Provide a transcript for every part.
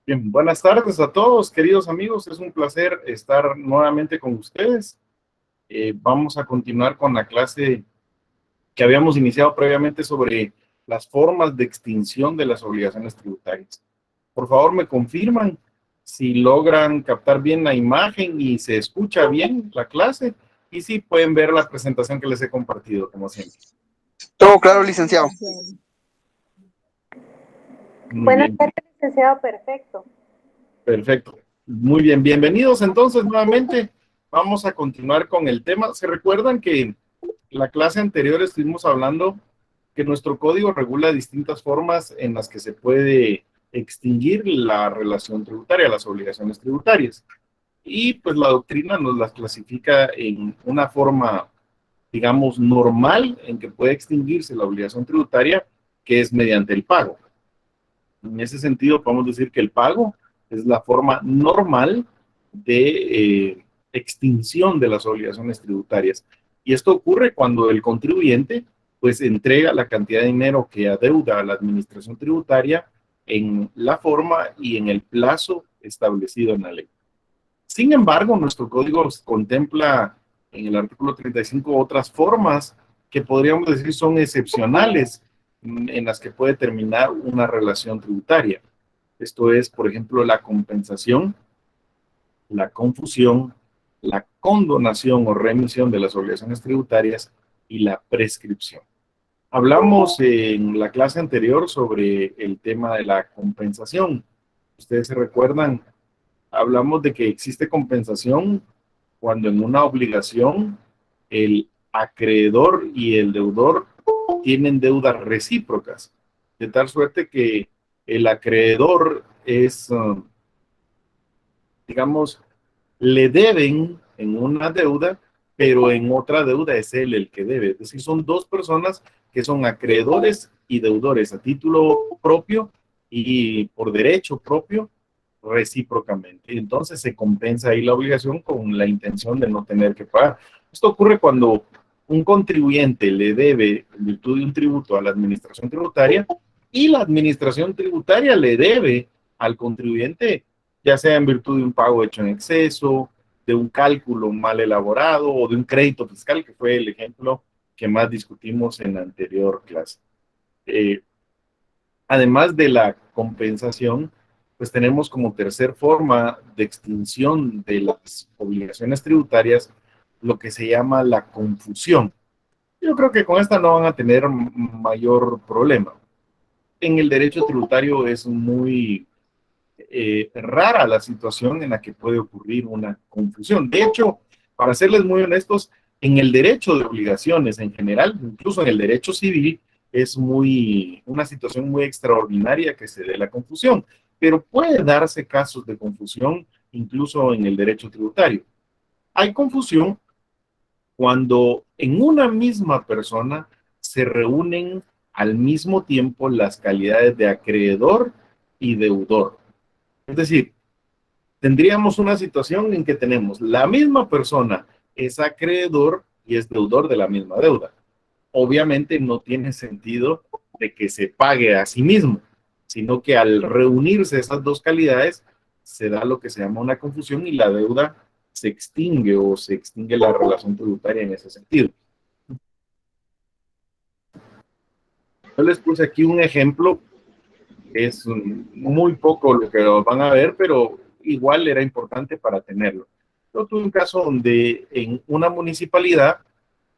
Bien, buenas tardes a todos, queridos amigos. Es un placer estar nuevamente con ustedes. Vamos a continuar con la clase que habíamos iniciado previamente sobre las formas de extinción de las obligaciones tributarias. Por favor, me confirman si logran captar bien la imagen y se escucha bien la clase y si pueden ver la presentación que les he compartido, como siempre. Todo claro, licenciado. Muy Buenas bien. tardes, licenciado. Perfecto. Perfecto. Muy bien, bienvenidos entonces nuevamente. Vamos a continuar con el tema. ¿Se recuerdan que la clase anterior estuvimos hablando que nuestro código regula distintas formas en las que se puede extinguir la relación tributaria, las obligaciones tributarias? Y pues la doctrina nos las clasifica en una forma, digamos, normal en que puede extinguirse la obligación tributaria, que es mediante el pago. En ese sentido, podemos decir que el pago es la forma normal de extinción de las obligaciones tributarias. Y esto ocurre cuando el contribuyente pues entrega la cantidad de dinero que adeuda a la administración tributaria en la forma y en el plazo establecido en la ley. Sin embargo, nuestro código contempla en el artículo 35 otras formas que podríamos decir son excepcionales en las que puede terminar una relación tributaria. Esto es, por ejemplo, la compensación, la confusión, la condonación o remisión de las obligaciones tributarias y la prescripción. Hablamos en la clase anterior sobre el tema de la compensación. Ustedes se recuerdan, hablamos de que existe compensación cuando en una obligación el acreedor y el deudor tienen deudas recíprocas, de tal suerte que el acreedor es, digamos, le deben en una deuda, pero en otra deuda es él el que debe. Es decir, son dos personas que son acreedores y deudores a título propio y por derecho propio recíprocamente. Entonces se compensa ahí la obligación con la intención de no tener que pagar. Esto ocurre cuando un contribuyente le debe en virtud de un tributo a la administración tributaria y la administración tributaria le debe al contribuyente, ya sea en virtud de un pago hecho en exceso, de un cálculo mal elaborado o de un crédito fiscal, que fue el ejemplo que más discutimos en la anterior clase. Eh, Además de la compensación, pues tenemos como tercer forma de extinción de las obligaciones tributarias lo que se llama la confusión. Yo creo que con esta no van a tener mayor problema. En el derecho tributario es muy rara la situación en la que puede ocurrir una confusión. De hecho, para serles muy honestos, en el derecho de obligaciones en general, incluso en el derecho civil, es una situación muy extraordinaria que se dé la confusión, pero puede darse casos de confusión incluso en el derecho tributario. Hay confusión cuando en una misma persona se reúnen al mismo tiempo las calidades de acreedor y deudor. Es decir, tendríamos una situación en que tenemos la misma persona es acreedor y es deudor de la misma deuda. Obviamente no tiene sentido de que se pague a sí mismo, sino que al reunirse esas dos calidades se da lo que se llama una confusión y la deuda se extingue o se extingue la relación tributaria en ese sentido. Yo les puse aquí un ejemplo, es muy poco lo que van a ver, pero igual era importante para tenerlo. Yo tuve un caso donde en una municipalidad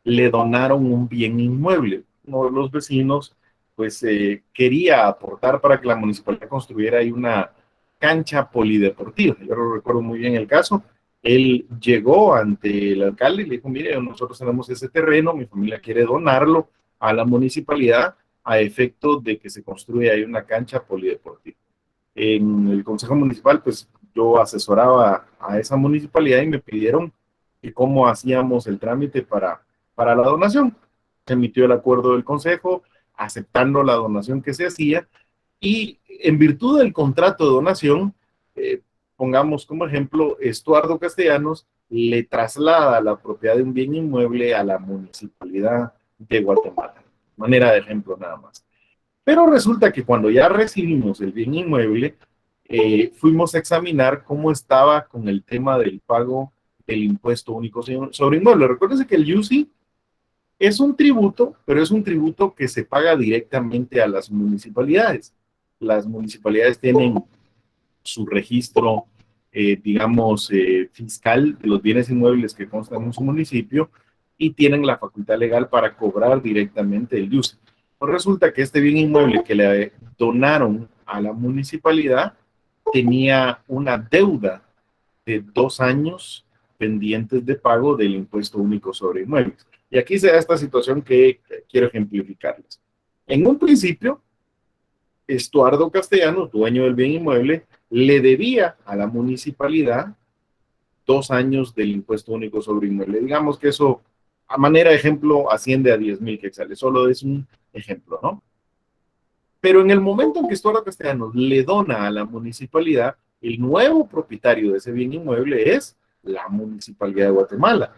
le donaron un bien inmueble. Uno de los vecinos pues quería aportar para que la municipalidad construyera ahí una cancha polideportiva. Yo lo recuerdo muy bien el caso. Él llegó ante el alcalde y le dijo, mire, nosotros tenemos ese terreno, mi familia quiere donarlo a la municipalidad a efecto de que se construya ahí una cancha polideportiva. En el Consejo Municipal, pues yo asesoraba a esa municipalidad y me pidieron que cómo hacíamos el trámite para la donación. Se emitió el acuerdo del Consejo, aceptando la donación que se hacía, y en virtud del contrato de donación, eh, pongamos como ejemplo, Estuardo Castellanos le traslada la propiedad de un bien inmueble a la municipalidad de Guatemala. Manera de ejemplo nada más. Pero resulta que cuando ya recibimos el bien inmueble, fuimos a examinar cómo estaba con el tema del pago del impuesto único sobre inmuebles. Recuérdense que el UCI es un tributo, pero es un tributo que se paga directamente a las municipalidades. Las municipalidades tienen su registro, digamos, fiscal de los bienes inmuebles que constan en su municipio y tienen la facultad legal para cobrar directamente el UCI. Pues resulta que este bien inmueble que le donaron a la municipalidad tenía una deuda de 2 años pendientes de pago del impuesto único sobre inmuebles. Y aquí se da esta situación que quiero ejemplificarles. En un principio, Estuardo Castellanos, dueño del bien inmueble, le debía a la municipalidad 2 años del impuesto único sobre inmueble. Digamos que eso, a manera de ejemplo, asciende a 10,000 quetzales. Solo es un ejemplo, ¿no? Pero en el momento en que Estuardo Castellanos le dona a la municipalidad, el nuevo propietario de ese bien inmueble es la Municipalidad de Guatemala.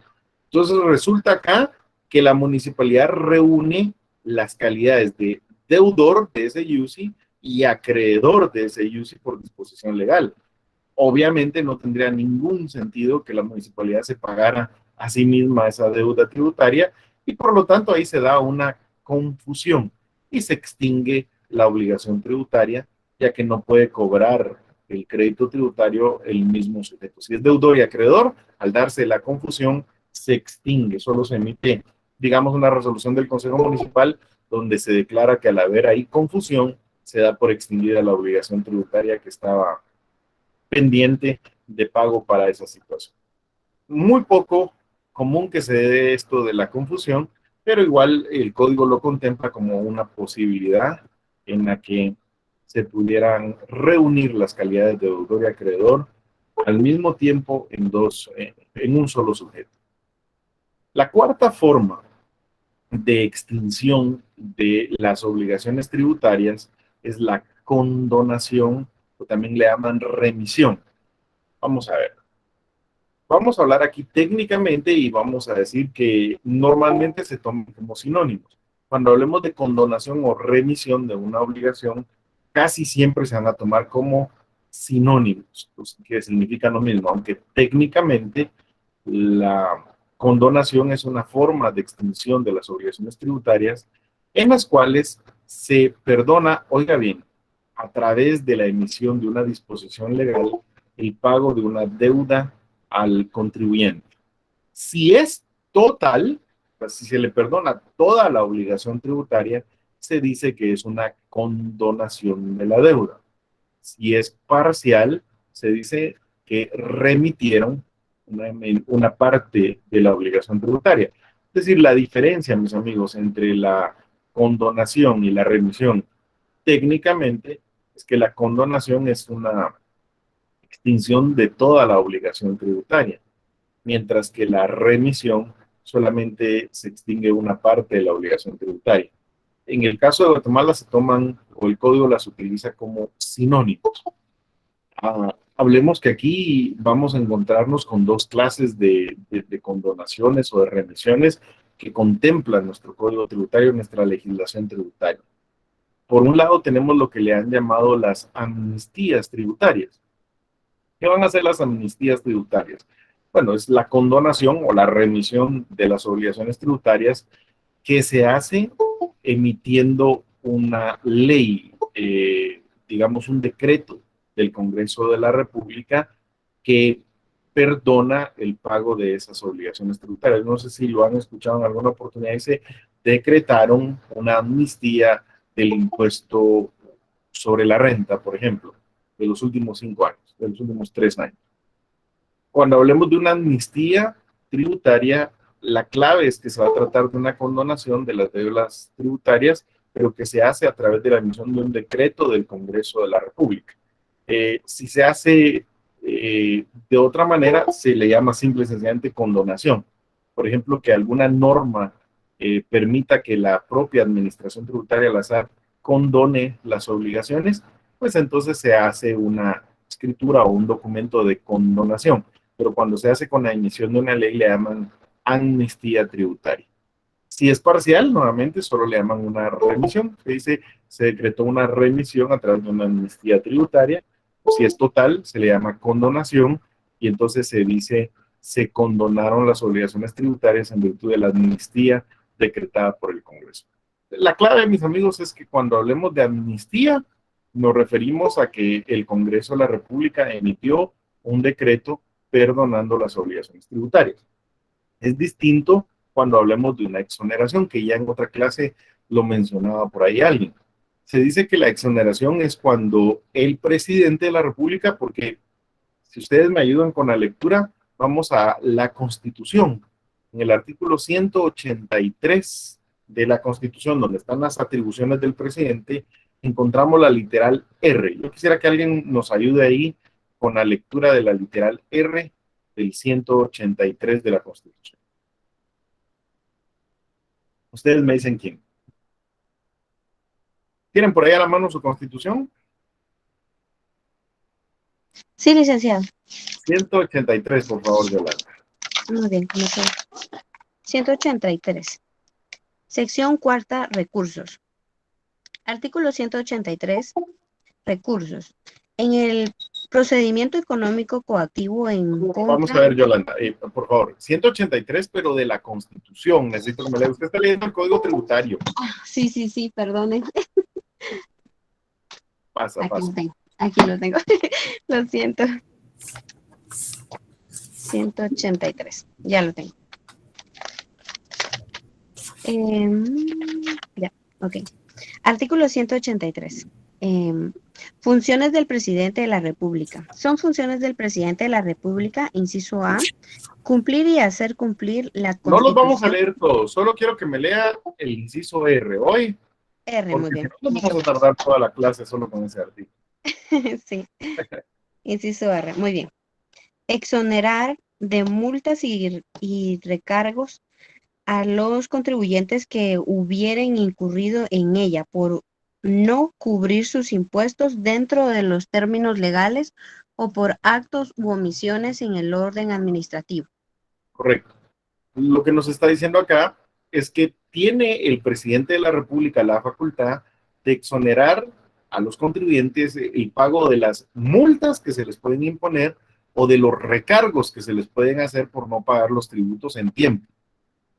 Entonces resulta acá que la municipalidad reúne las calidades de deudor de ese UCI y acreedor de ese UCI por disposición legal. Obviamente no tendría ningún sentido que la municipalidad se pagara a sí misma esa deuda tributaria y por lo tanto ahí se da una confusión y se extingue la obligación tributaria, ya que no puede cobrar el crédito tributario el mismo sujeto. Si es deudor y acreedor, al darse la confusión, se extingue, solo se emite, digamos, una resolución del Consejo Municipal donde se declara que al haber ahí confusión, se da por extinguida la obligación tributaria que estaba pendiente de pago para esa situación. Muy poco común que se dé esto de la confusión, pero igual el código lo contempla como una posibilidad en la que se pudieran reunir las calidades de deudor y acreedor al mismo tiempo en un solo sujeto. La cuarta forma de extinción de las obligaciones tributarias es la condonación, o también le llaman remisión. Vamos a ver. Vamos a hablar aquí técnicamente y vamos a decir que normalmente se toman como sinónimos. Cuando hablemos de condonación o remisión de una obligación, casi siempre se van a tomar como sinónimos, pues, que significan lo mismo, aunque técnicamente la condonación es una forma de extinción de las obligaciones tributarias en las cuales se perdona, oiga bien, a través de la emisión de una disposición legal, el pago de una deuda al contribuyente. Si es total, pues si se le perdona toda la obligación tributaria, se dice que es una condonación de la deuda. Si es parcial, se dice que remitieron una parte de la obligación tributaria. Es decir, la diferencia, mis amigos, entre la condonación y la remisión, técnicamente, es que la condonación es una extinción de toda la obligación tributaria, mientras que la remisión solamente se extingue una parte de la obligación tributaria. En el caso de Guatemala se toman, o el código las utiliza como sinónimos. Hablemos que aquí vamos a encontrarnos con dos clases de condonaciones o de remisiones que contemplan nuestro código tributario, nuestra legislación tributaria. Por un lado tenemos lo que le han llamado las amnistías tributarias. ¿Qué van a hacer las amnistías tributarias? Bueno, es la condonación o la remisión de las obligaciones tributarias que se hace emitiendo una ley, digamos un decreto del Congreso de la República que perdona el pago de esas obligaciones tributarias. No sé si lo han escuchado en alguna oportunidad, y se decretaron una amnistía del impuesto sobre la renta, por ejemplo, de los últimos 5 años, de los últimos 3 años. Cuando hablemos de una amnistía tributaria, la clave es que se va a tratar de una condonación de las deudas tributarias, pero que se hace a través de la emisión de un decreto del Congreso de la República. Si se hace de otra manera, se le llama simple y sencillamente condonación. Por ejemplo, que alguna norma permita que la propia administración tributaria al azar condone las obligaciones, pues entonces se hace una escritura o un documento de condonación. Pero cuando se hace con la emisión de una ley, le llaman amnistía tributaria. Si es parcial, nuevamente solo le llaman una remisión. Se dice, se decretó una remisión a través de una amnistía tributaria, Si es total, se le llama condonación y entonces se dice se condonaron las obligaciones tributarias en virtud de la amnistía decretada por el Congreso. La clave, mis amigos, es que cuando hablemos de amnistía, nos referimos a que el Congreso de la República emitió un decreto perdonando las obligaciones tributarias. Es distinto cuando hablemos de una exoneración, que ya en otra clase lo mencionaba por ahí alguien. Se dice que la exoneración es cuando el presidente de la República, porque si ustedes me ayudan con la lectura, vamos a la Constitución. En el artículo 183 de la Constitución, donde están las atribuciones del presidente, encontramos la literal R. Yo quisiera que alguien nos ayude ahí con la lectura de la literal R del 183 de la Constitución. Ustedes me dicen quién. ¿Tienen por ahí a la mano su Constitución? Sí, licenciado. 183, por favor, Yolanda. Muy bien, como todo. 183. Sección cuarta, recursos. Artículo 183, recursos. En el procedimiento económico coactivo en contra... Vamos a ver, Yolanda, por favor. 183, pero de la Constitución. Necesito que me lea. Usted está leyendo el Código Tributario. Sí, perdonen. Pasa. Aquí lo tengo. Lo siento. 183. Ya lo tengo. Ya, ok. Artículo 183. Funciones del presidente de la República. Son funciones del presidente de la República, inciso A, cumplir y hacer cumplir la Constitución. No los vamos a leer todos, solo quiero que me lea el inciso R hoy. R, muy bien. No vamos a tardar toda la clase solo con ese artículo. Sí. Inciso R, muy bien. Exonerar de multas y recargos a los contribuyentes que hubieran incurrido en ella por no cubrir sus impuestos dentro de los términos legales o por actos u omisiones en el orden administrativo. Correcto. Lo que nos está diciendo acá es que tiene el presidente de la República la facultad de exonerar a los contribuyentes el pago de las multas que se les pueden imponer o de los recargos que se les pueden hacer por no pagar los tributos en tiempo.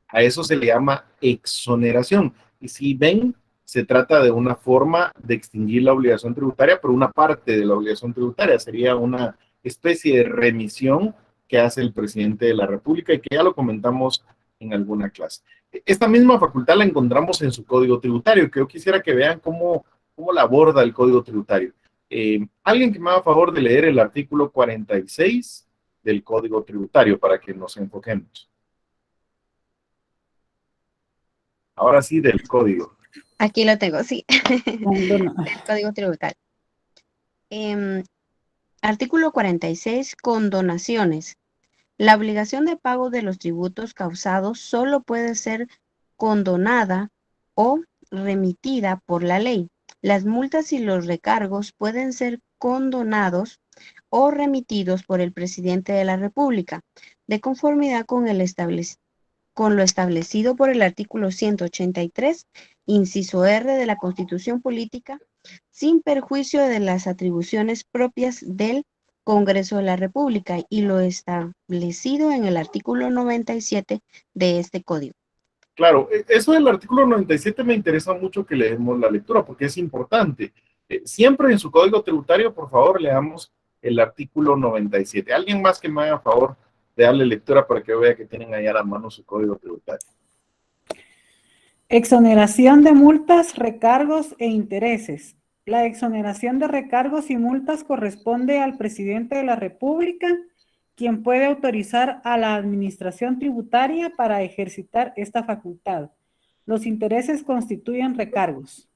A eso se le llama exoneración. Y si ven, se trata de una forma de extinguir la obligación tributaria, pero una parte de la obligación tributaria sería una especie de remisión que hace el presidente de la República y que ya lo comentamos en alguna clase. Esta misma facultad la encontramos en su Código Tributario, que yo quisiera que vean cómo la aborda el Código Tributario. Alguien que me haga favor de leer el artículo 46 del Código Tributario para que nos enfoquemos. Ahora sí, del código. Aquí lo tengo, sí. Del Código Tributario. Artículo 46, condonaciones. La obligación de pago de los tributos causados solo puede ser condonada o remitida por la ley. Las multas y los recargos pueden ser condonados o remitidos por el presidente de la República, de conformidad con lo establecido por el artículo 183, inciso R de la Constitución Política, sin perjuicio de las atribuciones propias del Congreso de la República y lo establecido en el artículo 97 de este código. Claro, eso del artículo 97 me interesa mucho que leemos la lectura porque es importante. Siempre en su Código Tributario, por favor, leamos el artículo 97. ¿Alguien más que me haga favor de darle lectura para que vea que tienen ahí a la mano su Código Tributario? Exoneración de multas, recargos e intereses. La exoneración de recargos y multas corresponde al presidente de la República, quien puede autorizar a la administración tributaria para ejercitar esta facultad. Los intereses constituyen recargos.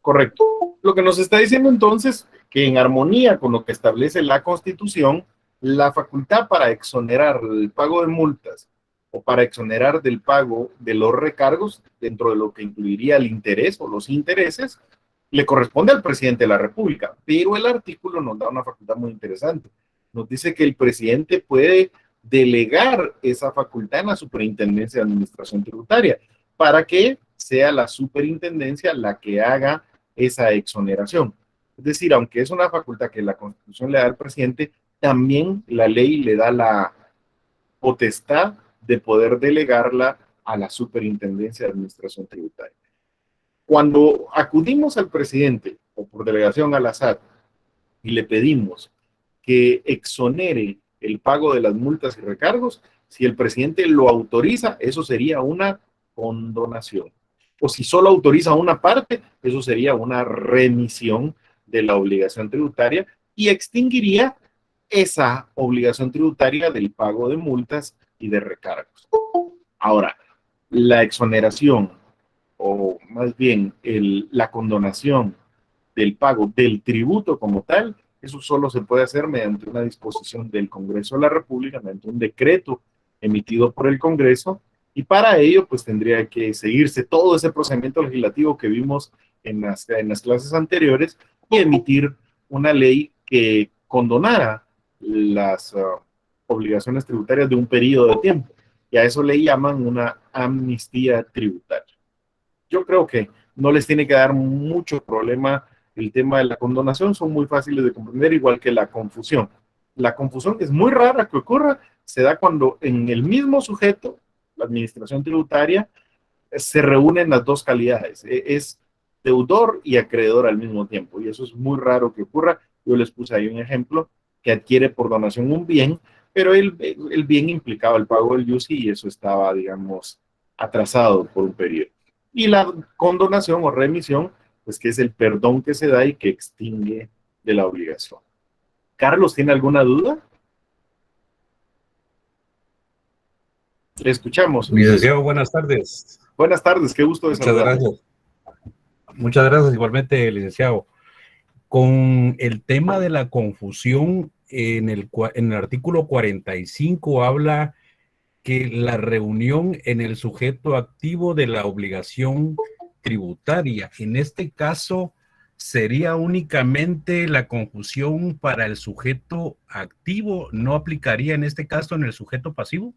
Correcto. Lo que nos está diciendo entonces que en armonía con lo que establece la Constitución, la facultad para exonerar el pago de multas o para exonerar del pago de los recargos, dentro de lo que incluiría el interés o los intereses, le corresponde al presidente de la República. Pero el artículo nos da una facultad muy interesante. Nos dice que el presidente puede delegar esa facultad en la Superintendencia de Administración Tributaria para que sea la superintendencia la que haga esa exoneración. Es decir, aunque es una facultad que la Constitución le da al presidente, también la ley le da la potestad de poder delegarla a la Superintendencia de Administración Tributaria. Cuando acudimos al presidente o por delegación a la SAT y le pedimos que exonere el pago de las multas y recargos, si el presidente lo autoriza, eso sería una condonación. O si solo autoriza una parte, eso sería una remisión de la obligación tributaria y extinguiría esa obligación tributaria del pago de multas y de recargos. Ahora, la exoneración, o más bien la condonación del pago del tributo como tal, eso solo se puede hacer mediante una disposición del Congreso de la República, mediante un decreto emitido por el Congreso, y para ello pues tendría que seguirse todo ese procedimiento legislativo que vimos en las clases anteriores y emitir una ley que condonara las obligaciones tributarias de un periodo de tiempo, y a eso le llaman una amnistía tributaria. Yo creo que no les tiene que dar mucho problema el tema de la condonación, son muy fáciles de comprender, igual que la confusión. La confusión es muy rara que ocurra, se da cuando en el mismo sujeto, la administración tributaria, se reúnen las dos calidades, es deudor y acreedor al mismo tiempo, y eso es muy raro que ocurra. Yo les puse ahí un ejemplo, que adquiere por donación un bien, pero el bien implicaba el pago del IUSI y eso estaba, digamos, atrasado por un periodo. Y la condonación o remisión, pues que es el perdón que se da y que extingue de la obligación. Carlos, ¿tiene alguna duda? Le escuchamos. Licenciado, buenas tardes. Buenas tardes, qué gusto de saludar. Muchas gracias igualmente, licenciado. Con el tema de la confusión, en el artículo 45 habla que la reunión en el sujeto activo de la obligación tributaria. En este caso, ¿sería únicamente la confusión para el sujeto activo? ¿No aplicaría en este caso en el sujeto pasivo?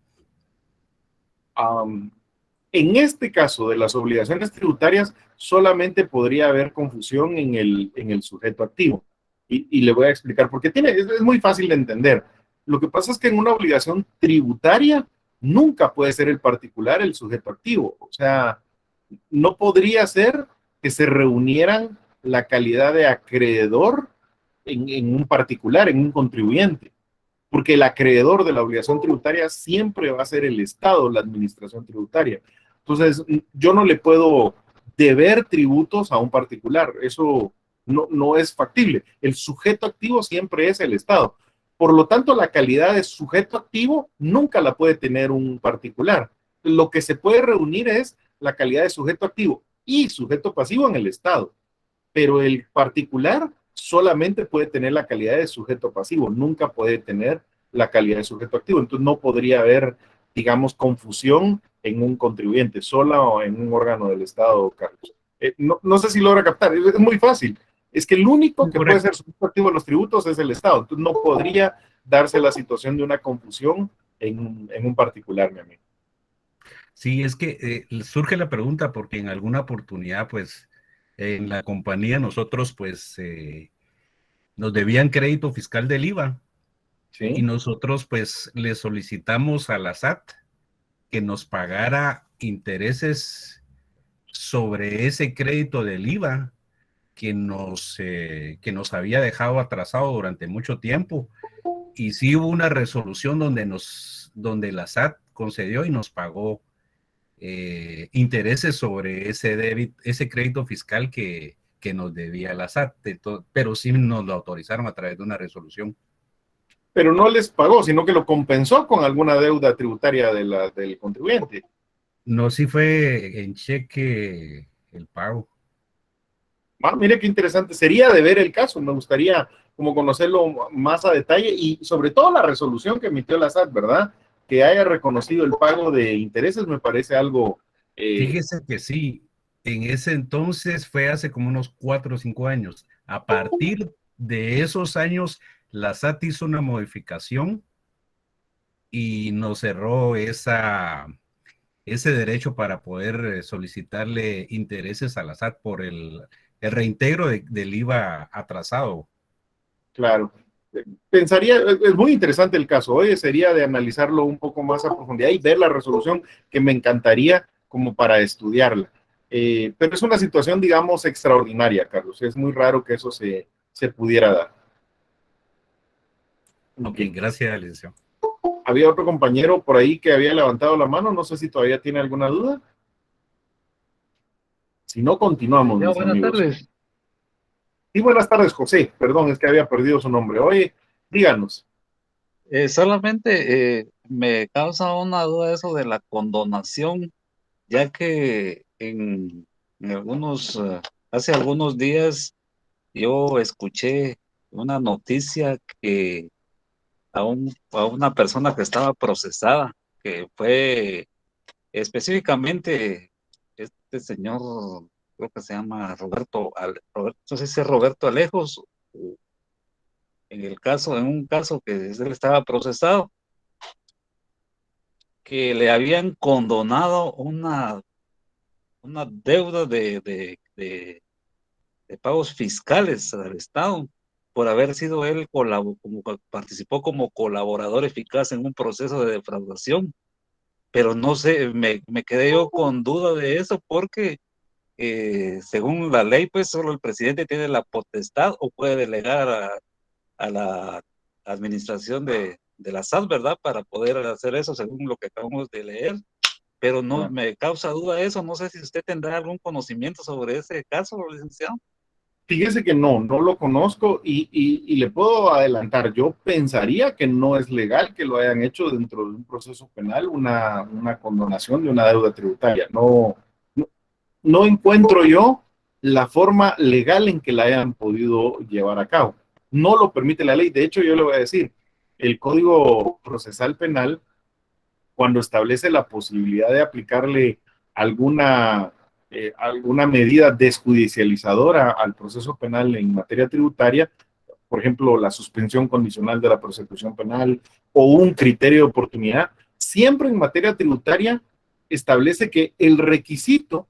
En este caso de las obligaciones tributarias, solamente podría haber confusión en el sujeto activo. Y le voy a explicar por qué. Es muy fácil de entender. Lo que pasa es que en una obligación tributaria nunca puede ser el particular el sujeto activo. O sea, no podría ser que se reunieran la calidad de acreedor en un particular, en un contribuyente. Porque el acreedor de la obligación tributaria siempre va a ser el Estado, la administración tributaria. Entonces, yo no le puedo deber tributos a un particular. Eso no es factible. El sujeto activo siempre es el Estado. Por lo tanto, la calidad de sujeto activo nunca la puede tener un particular. Lo que se puede reunir es la calidad de sujeto activo y sujeto pasivo en el Estado. Pero el particular solamente puede tener la calidad de sujeto pasivo, nunca puede tener la calidad de sujeto activo. Entonces no podría haber, digamos, confusión en un contribuyente sola o en un órgano del Estado, Carlos. No sé si logra captar, es muy fácil. Es que el único que puede ser sujeto activo de los tributos es el Estado. Entonces no podría darse la situación de una confusión en un particular, mi amigo. Sí, es que surge la pregunta porque en alguna oportunidad, pues, en la compañía nosotros, pues, nos debían crédito fiscal del IVA. ¿Sí? Y nosotros, pues, le solicitamos a la SAT que nos pagara intereses sobre ese crédito del IVA que nos había dejado atrasado durante mucho tiempo. Y sí hubo una resolución donde la SAT concedió y nos pagó intereses sobre ese crédito fiscal que nos debía la SAT, pero sí nos lo autorizaron a través de una resolución. Pero no les pagó, sino que lo compensó con alguna deuda tributaria del contribuyente. No, sí fue en cheque el pago. Mire qué interesante. Sería de ver el caso. Me gustaría como conocerlo más a detalle y sobre todo la resolución que emitió la SAT, ¿verdad? Que haya reconocido el pago de intereses me parece algo... Fíjese que sí, en ese entonces fue hace como unos 4 o 5 años. A partir de esos años, la SAT hizo una modificación y nos cerró esa ese derecho para poder solicitarle intereses a la SAT por el reintegro del IVA atrasado. Claro. Pensaría, es muy interesante el caso, oye, sería de analizarlo un poco más a profundidad y ver la resolución, que me encantaría como para estudiarla. Pero es una situación, digamos, extraordinaria, Carlos. Es muy raro que eso se pudiera dar. Ok, gracias, licenciado. Había otro compañero por ahí que había levantado la mano, no sé si todavía tiene alguna duda. Si no, continuamos, mis Buenas amigos. tardes. Sí, buenas tardes, José. Perdón, es que había perdido su nombre. Oye, díganos. Solamente me causa una duda eso de la condonación, ya que en hace algunos días yo escuché una noticia que a una persona que estaba procesada, que fue específicamente este señor, creo que se llama no sé si es Roberto Alejos, en un caso que él estaba procesado, que le habían condonado una deuda de pagos fiscales al Estado por haber sido él como participó como colaborador eficaz en un proceso de defraudación. Pero no sé, me quedé yo con duda de eso porque según la ley, pues solo el presidente tiene la potestad o puede delegar a la administración de la SAT, ¿verdad? Para poder hacer eso según lo que acabamos de leer. Pero no me causa duda eso, no sé si usted tendrá algún conocimiento sobre ese caso, licenciado. Fíjese que no lo conozco y le puedo adelantar, yo pensaría que no es legal que lo hayan hecho dentro de un proceso penal, una condonación de una deuda tributaria. No encuentro yo la forma legal en que la hayan podido llevar a cabo. No lo permite la ley. De hecho, yo le voy a decir, el Código Procesal Penal, cuando establece la posibilidad de aplicarle alguna medida desjudicializadora al proceso penal en materia tributaria, por ejemplo, la suspensión condicional de la persecución penal o un criterio de oportunidad, siempre en materia tributaria establece que el requisito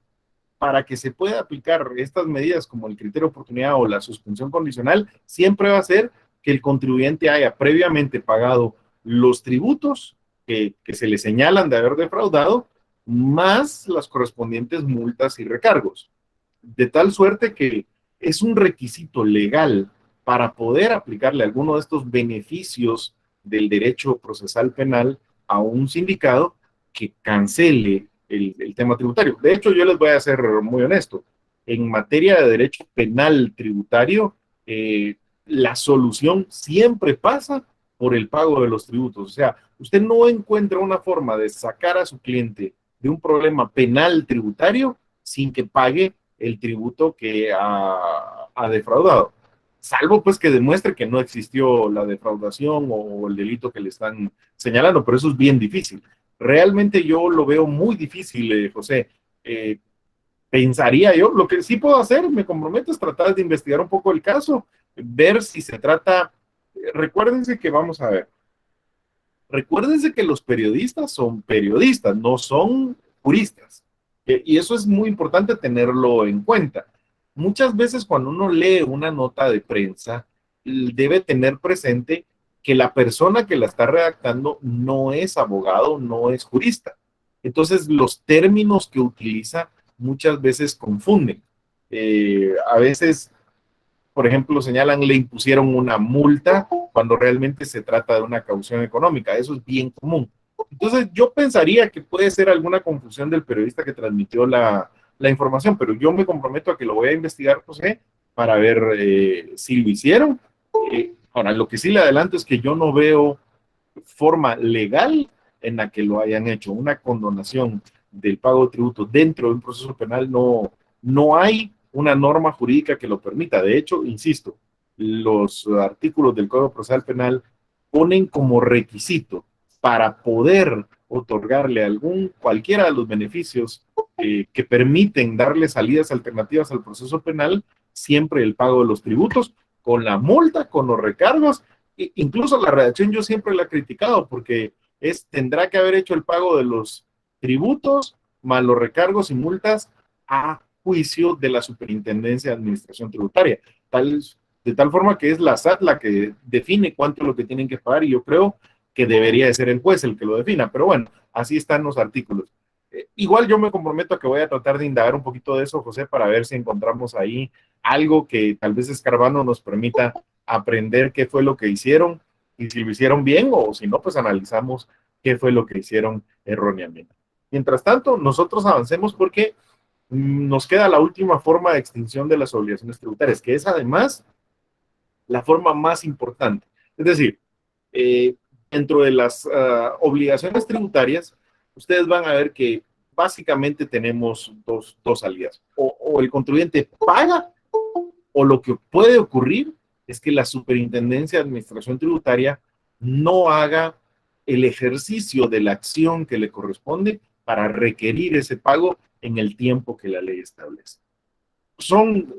para que se pueda aplicar estas medidas como el criterio de oportunidad o la suspensión condicional, siempre va a ser que el contribuyente haya previamente pagado los tributos que se le señalan de haber defraudado, más las correspondientes multas y recargos. De tal suerte que es un requisito legal para poder aplicarle alguno de estos beneficios del derecho procesal penal a un sindicado que cancele el tema tributario. De hecho, yo les voy a ser muy honesto. En materia de derecho penal tributario, la solución siempre pasa por el pago de los tributos. O sea, usted no encuentra una forma de sacar a su cliente de un problema penal tributario sin que pague el tributo que ha defraudado. Salvo pues que demuestre que no existió la defraudación o el delito que le están señalando, pero eso es bien difícil. Realmente yo lo veo muy difícil, José. Pensaría yo, lo que sí puedo hacer, me comprometo, es tratar de investigar un poco el caso, ver si se trata, recuérdense que vamos a ver, recuérdense que los periodistas son periodistas, no son juristas. Y eso es muy importante tenerlo en cuenta. Muchas veces cuando uno lee una nota de prensa, debe tener presente que la persona que la está redactando no es abogado, no es jurista. Entonces, los términos que utiliza muchas veces confunden. A veces, por ejemplo, señalan le impusieron una multa cuando realmente se trata de una caución económica. Eso es bien común. Entonces, yo pensaría que puede ser alguna confusión del periodista que transmitió la información, pero yo me comprometo a que lo voy a investigar, José, para ver si lo hicieron. Ahora, lo que sí le adelanto es que yo no veo forma legal en la que lo hayan hecho. Una condonación del pago de tributo dentro de un proceso penal no hay una norma jurídica que lo permita. De hecho, insisto, los artículos del Código Procesal Penal ponen como requisito para poder otorgarle cualquiera de los beneficios que permiten darle salidas alternativas al proceso penal, siempre el pago de los tributos, con la multa, con los recargos. Incluso la redacción yo siempre la he criticado porque tendrá que haber hecho el pago de los tributos más los recargos y multas a juicio de la Superintendencia de Administración Tributaria. De tal forma que es la SAT la que define cuánto es lo que tienen que pagar, y yo creo que debería de ser el juez el que lo defina, pero bueno, así están los artículos. Igual yo me comprometo a que voy a tratar de indagar un poquito de eso, José, para ver si encontramos ahí algo que tal vez escarbando nos permita aprender qué fue lo que hicieron y si lo hicieron bien, o si no, pues analizamos qué fue lo que hicieron erróneamente. Mientras tanto, nosotros avancemos porque nos queda la última forma de extinción de las obligaciones tributarias, que es además la forma más importante. Es decir, dentro de las obligaciones tributarias, ustedes van a ver que básicamente tenemos dos salidas. O el contribuyente paga, o lo que puede ocurrir es que la Superintendencia de Administración Tributaria no haga el ejercicio de la acción que le corresponde para requerir ese pago en el tiempo que la ley establece. Son,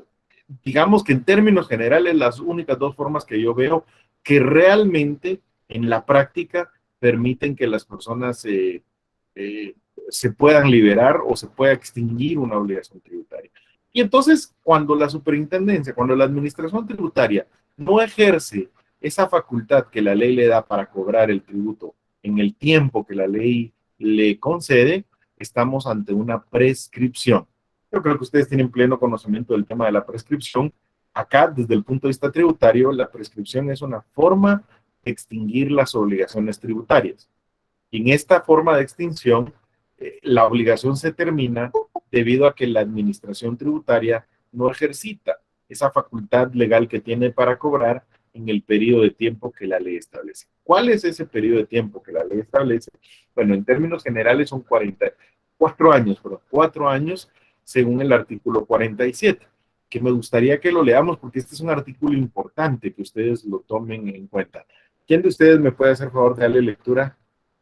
digamos que en términos generales, las únicas dos formas que yo veo que realmente en la práctica permiten que las personas se puedan liberar o se pueda extinguir una obligación tributaria. Y entonces, cuando la superintendencia, cuando la administración tributaria no ejerce esa facultad que la ley le da para cobrar el tributo en el tiempo que la ley le concede, estamos ante una prescripción. Yo creo que ustedes tienen pleno conocimiento del tema de la prescripción. Acá, desde el punto de vista tributario, la prescripción es una forma de extinguir las obligaciones tributarias. Y en esta forma de extinción, la obligación se termina debido a que la administración tributaria no ejercita esa facultad legal que tiene para cobrar en el periodo de tiempo que la ley establece. ¿Cuál es ese periodo de tiempo que la ley establece? Bueno, en términos generales son 4 años según el artículo 47, que me gustaría que lo leamos porque este es un artículo importante que ustedes lo tomen en cuenta. ¿Quién de ustedes me puede hacer favor de darle lectura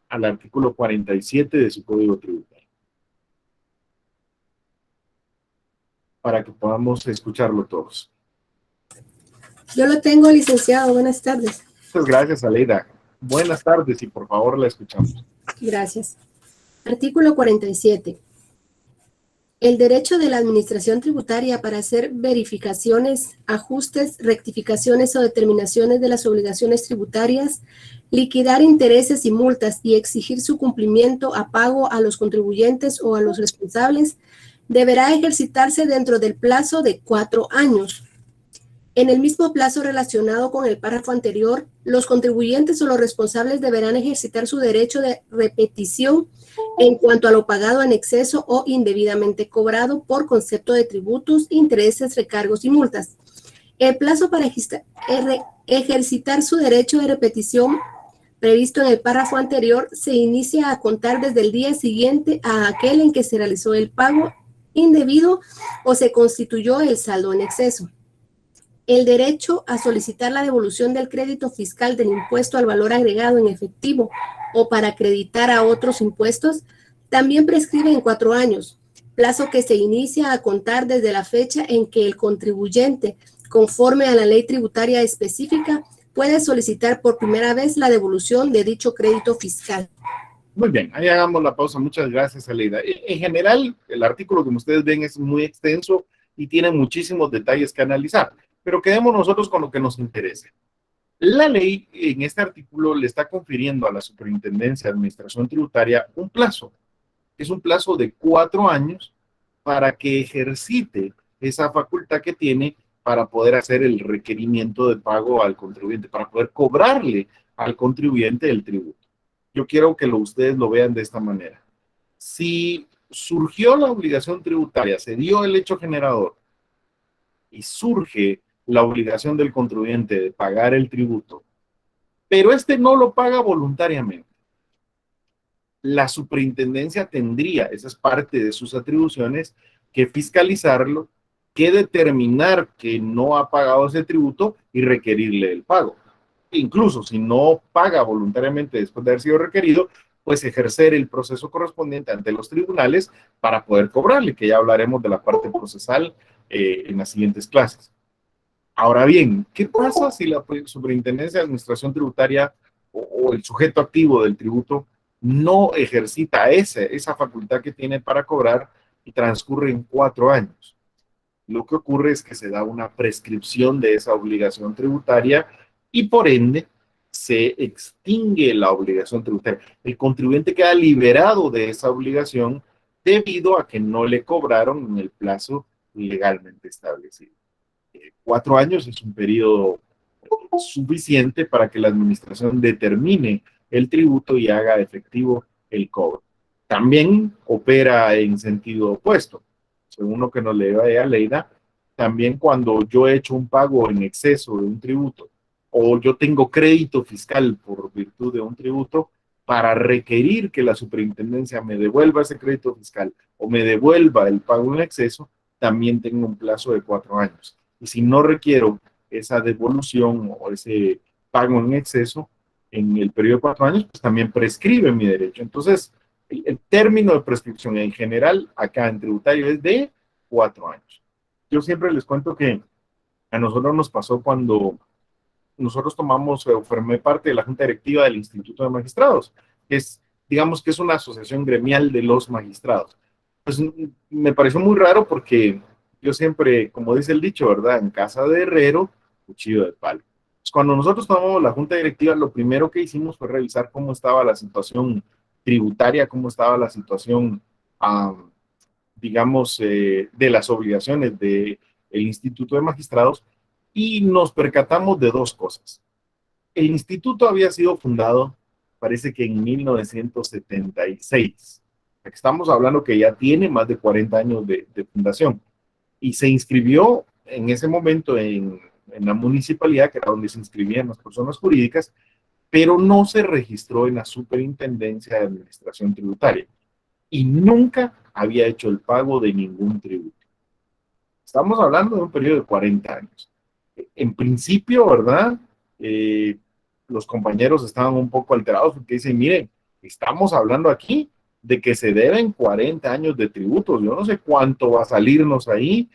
al artículo 47 de su Código Tributario? Para que podamos escucharlo todos. Yo lo tengo, licenciado. Buenas tardes. Muchas gracias, Aleida. Buenas tardes y por favor la escuchamos. Gracias. Artículo 47. El derecho de la administración tributaria para hacer verificaciones, ajustes, rectificaciones o determinaciones de las obligaciones tributarias, liquidar intereses y multas y exigir su cumplimiento a pago a los contribuyentes o a los responsables, deberá ejercitarse dentro del plazo de 4 años. En el mismo plazo relacionado con el párrafo anterior, los contribuyentes o los responsables deberán ejercitar su derecho de repetición en cuanto a lo pagado en exceso o indebidamente cobrado por concepto de tributos, intereses, recargos y multas. El plazo para ejercitar su derecho de repetición previsto en el párrafo anterior se inicia a contar desde el día siguiente a aquel en que se realizó el pago indebido o se constituyó el saldo en exceso. El derecho a solicitar la devolución del crédito fiscal del impuesto al valor agregado en efectivo o para acreditar a otros impuestos también prescribe en 4 años, plazo que se inicia a contar desde la fecha en que el contribuyente, conforme a la ley tributaria específica, puede solicitar por primera vez la devolución de dicho crédito fiscal. Muy bien, ahí hagamos la pausa. Muchas gracias, Aleida. En general, el artículo, como ustedes ven, es muy extenso y tiene muchísimos detalles que analizar, pero quedemos nosotros con lo que nos interesa. La ley en este artículo le está confiriendo a la Superintendencia de Administración Tributaria un plazo. Es un plazo de 4 años para que ejercite esa facultad que tiene para poder hacer el requerimiento de pago al contribuyente, para poder cobrarle al contribuyente el tributo. Yo quiero que ustedes lo vean de esta manera. Si surgió la obligación tributaria, se dio el hecho generador y surge la obligación del contribuyente de pagar el tributo, pero este no lo paga voluntariamente, la superintendencia tendría, esa es parte de sus atribuciones, que fiscalizarlo, que determinar que no ha pagado ese tributo y requerirle el pago. Incluso si no paga voluntariamente después de haber sido requerido, pues ejercer el proceso correspondiente ante los tribunales para poder cobrarle, que ya hablaremos de la parte procesal en las siguientes clases. Ahora bien, ¿qué pasa si la Superintendencia de Administración Tributaria o el sujeto activo del tributo no ejercita esa facultad que tiene para cobrar y transcurren 4 años. Lo que ocurre es que se da una prescripción de esa obligación tributaria y por ende se extingue la obligación tributaria. El contribuyente queda liberado de esa obligación debido a que no le cobraron en el plazo legalmente establecido. 4 años es un periodo suficiente para que la administración determine el tributo y haga efectivo el cobro. También opera en sentido opuesto. Según lo que nos lee Aleida, también cuando yo he hecho un pago en exceso de un tributo o yo tengo crédito fiscal por virtud de un tributo, para requerir que la superintendencia me devuelva ese crédito fiscal o me devuelva el pago en exceso, también tengo un plazo de 4 años. Y si no requiero esa devolución o ese pago en exceso en el periodo de 4 años, pues también prescribe mi derecho. Entonces, el término de prescripción en general acá en tributario es de 4 años. Yo siempre les cuento que a nosotros nos pasó cuando nosotros formé parte de la Junta Directiva del Instituto de Magistrados, que es, digamos que es una asociación gremial de los magistrados. Pues me pareció muy raro porque yo siempre, como dice el dicho, ¿verdad? En casa de herrero, cuchillo de palo. Pues cuando nosotros tomamos la Junta Directiva, lo primero que hicimos fue revisar cómo estaba la situación tributaria, cómo estaba la situación, digamos, de las obligaciones del Instituto de Magistrados, y nos percatamos de 2 cosas. El instituto había sido fundado, parece que en 1976. Estamos hablando que ya tiene más de 40 años de fundación. Y se inscribió en ese momento en la municipalidad, que era donde se inscribían las personas jurídicas, pero no se registró en la Superintendencia de Administración Tributaria. Y nunca había hecho el pago de ningún tributo. Estamos hablando de un periodo de 40 años. En principio, ¿verdad? Los compañeros estaban un poco alterados porque dicen, miren, estamos hablando aquí de que se deben 40 años de tributos. Yo no sé cuánto va a salirnos ahí,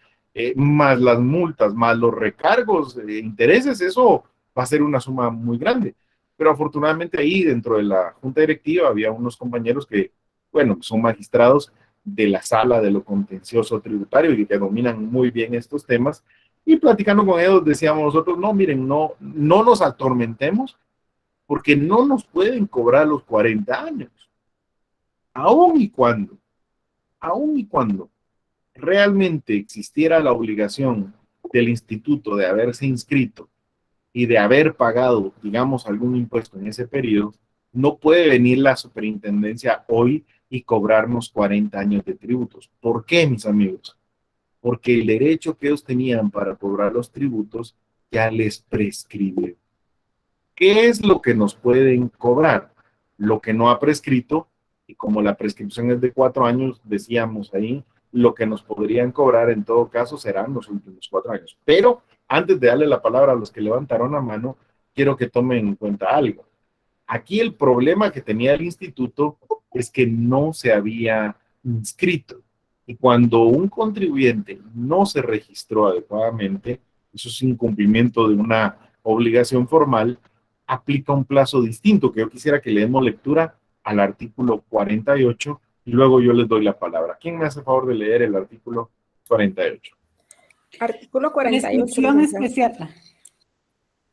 más las multas, más los recargos, intereses, eso va a ser una suma muy grande. Pero afortunadamente ahí dentro de la Junta Directiva había unos compañeros que, bueno, son magistrados de la sala de lo contencioso tributario y que dominan muy bien estos temas. Y platicando con ellos decíamos nosotros, no, miren, no nos atormentemos porque no nos pueden cobrar los 40 años. Aún y cuando realmente existiera la obligación del instituto de haberse inscrito y de haber pagado, digamos, algún impuesto en ese periodo, no puede venir la superintendencia hoy y cobrarnos 40 años de tributos. ¿Por qué, mis amigos? Porque el derecho que ellos tenían para cobrar los tributos ya les prescribe. ¿Qué es lo que nos pueden cobrar? Lo que no ha prescrito, y como la prescripción es de 4 años, decíamos ahí, lo que nos podrían cobrar en todo caso serán los últimos 4 años. Pero antes de darle la palabra a los que levantaron la mano, quiero que tomen en cuenta algo. Aquí el problema que tenía el instituto es que no se había inscrito. Y cuando un contribuyente no se registró adecuadamente, eso es incumplimiento de una obligación formal, aplica un plazo distinto, que yo quisiera que le demos lectura al artículo 48 y luego yo les doy la palabra. ¿Quién me hace favor de leer el artículo 48? Artículo 48. Prescripción especial.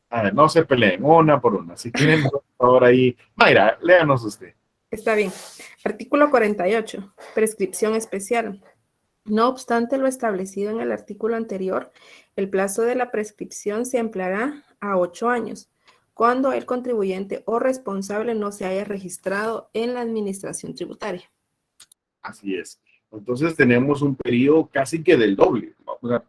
A ver, no se peleen, una por una. Si tienen, por favor, ahí. Mayra, léanos usted. Está bien. Artículo 48. Prescripción especial. No obstante lo establecido en el artículo anterior, el plazo de la prescripción se ampliará a 8 años, cuando el contribuyente o responsable no se haya registrado en la administración tributaria. Así es. Entonces tenemos un periodo casi que del doble. O sea,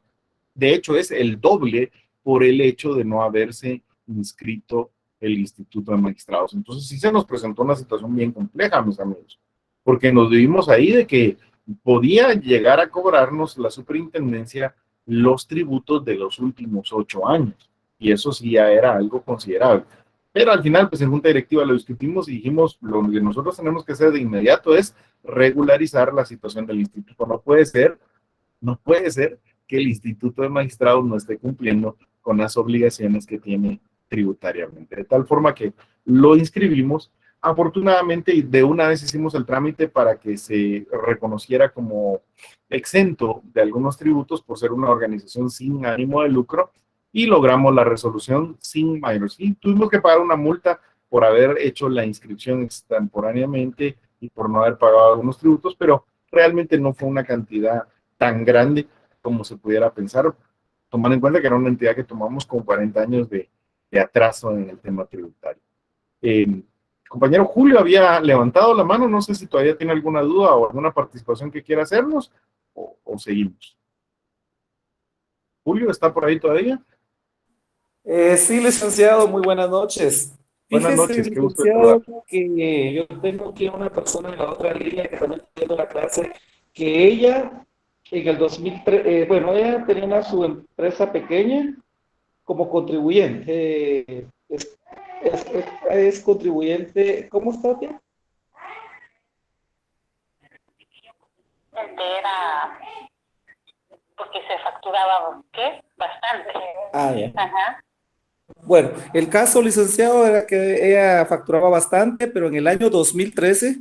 de hecho, es el doble por el hecho de no haberse inscrito el Instituto de Magistrados. Entonces sí se nos presentó una situación bien compleja, mis amigos, porque nos vimos ahí de que podía llegar a cobrarnos la superintendencia los tributos de los últimos 8 años. Y eso sí ya era algo considerable. Pero al final, pues en Junta Directiva lo discutimos y dijimos, lo que nosotros tenemos que hacer de inmediato es regularizar la situación del instituto. No puede ser que el Instituto de Magistrados no esté cumpliendo con las obligaciones que tiene tributariamente. De tal forma que lo inscribimos, Afortunadamente, de una vez hicimos el trámite para que se reconociera como exento de algunos tributos por ser una organización sin ánimo de lucro y logramos la resolución sin mayores. Y tuvimos que pagar una multa por haber hecho la inscripción extemporáneamente y por no haber pagado algunos tributos, pero realmente no fue una cantidad tan grande como se pudiera pensar, tomando en cuenta que era una entidad que tomamos con 40 años de atraso en el tema tributario. Compañero Julio había levantado la mano, no sé si todavía tiene alguna duda o alguna participación que quiera hacernos o seguimos. Julio, ¿está por ahí todavía? Sí, licenciado, muy buenas noches. Buenas Fíjese, noches, qué gusto licenciado, saludar. que yo tengo aquí una persona en la otra línea que también está viendo la clase, que ella en el 2003, bueno, ella tenía su empresa pequeña como contribuyente. Es contribuyente, ¿cómo está, tía? Era porque se facturaba, ¿qué? Bastante. Ah, ya. Ajá. Bueno, el caso, licenciado, era que ella facturaba bastante, pero en el año 2013,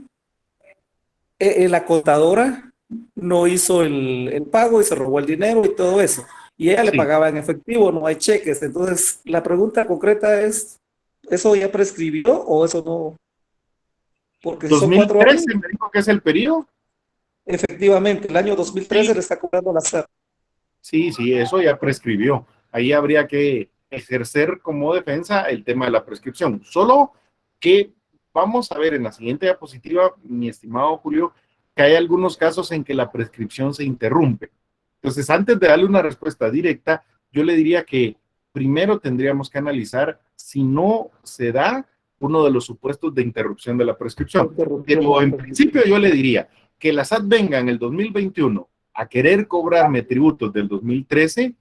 la contadora no hizo el pago y se robó el dinero y todo eso. Y ella le Sí. pagaba en efectivo, no hay cheques. Entonces, la pregunta concreta es, ¿eso ya prescribió o eso no? Porque si son 4 años, 2013 me dijo que es el periodo. efectivamente, el año 2013 le está cobrando la SAT. Sí, eso ya prescribió. Ahí habría que ejercer como defensa el tema de la prescripción. Solo que vamos a ver en la siguiente diapositiva, mi estimado Julio, que hay algunos casos en que la prescripción se interrumpe. Entonces, antes de darle una respuesta directa, yo le diría que primero tendríamos que analizar si no se da uno de los supuestos de interrupción de la prescripción. Pero en principio yo le diría que la SAT venga en el 2021 a querer cobrarme tributos del 2013,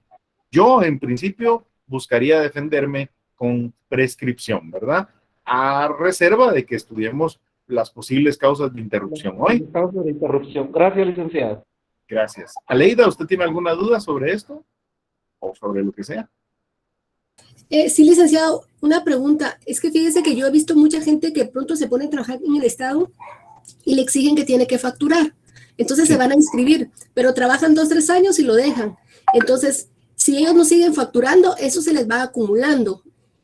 yo en principio buscaría defenderme con prescripción, ¿verdad? A reserva de que estudiemos las posibles causas de interrupción hoy. Causas de interrupción. Gracias, licenciado. Gracias. Aleida, ¿usted tiene alguna duda sobre esto? O sobre lo que sea. Sí, licenciado, una pregunta. Es que fíjese que yo he visto mucha gente que pronto se pone a trabajar en el Estado y le exigen que tiene que facturar. Entonces se van a inscribir, pero trabajan 2, 3 años y lo dejan. Entonces, si ellos no siguen facturando, eso se les va acumulando.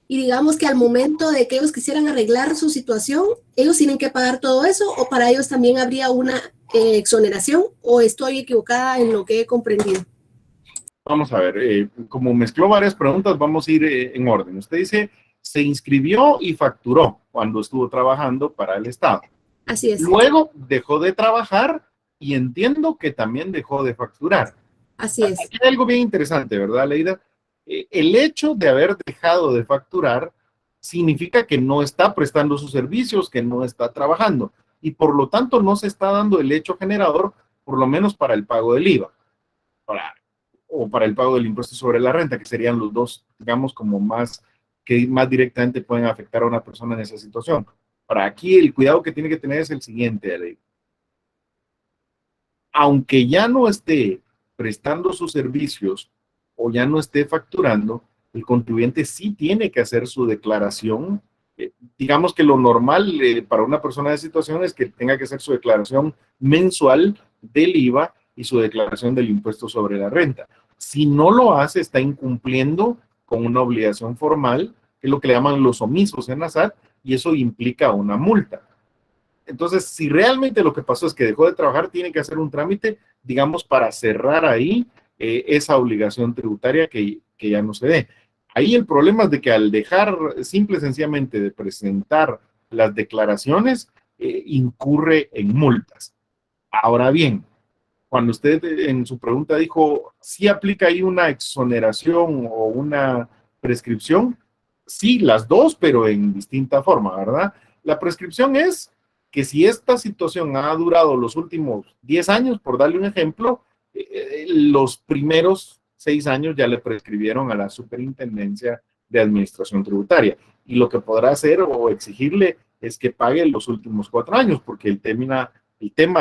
Y digamos que al momento de que ellos quisieran arreglar su situación, ellos tienen que pagar todo eso, o para ellos también habría una exoneración, o estoy equivocada en lo que he comprendido. Vamos a ver, como mezcló varias preguntas, vamos a ir en orden. Usted dice, se inscribió y facturó cuando estuvo trabajando para el Estado. Así es. Luego dejó de trabajar y entiendo que también dejó de facturar. Así es. Aquí hay algo bien interesante, ¿verdad, Leida? El hecho de haber dejado de facturar significa que no está prestando sus servicios, que no está trabajando, y por lo tanto no se está dando el hecho generador, por lo menos para el pago del IVA, o para el pago del impuesto sobre la renta, que serían los dos, digamos, como que más directamente pueden afectar a una persona en esa situación. Para aquí el cuidado que tiene que tener es el siguiente, Leida. Aunque ya no esté prestando sus servicios o ya no esté facturando, el contribuyente sí tiene que hacer su declaración. Digamos que lo normal para una persona de situación es que tenga que hacer su declaración mensual del IVA y su declaración del impuesto sobre la renta. Si no lo hace, está incumpliendo con una obligación formal, que es lo que le llaman los omisos en la SAT, y eso implica una multa. Entonces, si realmente lo que pasó es que dejó de trabajar, tiene que hacer un trámite, digamos, para cerrar ahí esa obligación tributaria que ya no se dé. Ahí el problema es de que al dejar simple y sencillamente de presentar las declaraciones, incurre en multas. Ahora bien, cuando usted en su pregunta dijo, ¿sí aplica ahí una exoneración o una prescripción? Sí, las dos, pero en distinta forma, ¿verdad? La prescripción es que si esta situación ha durado los últimos 10 años, por darle un ejemplo, los primeros 6 años ya le prescribieron a la Superintendencia de Administración Tributaria. Y lo que podrá hacer o exigirle es que pague los últimos 4 años, porque el tema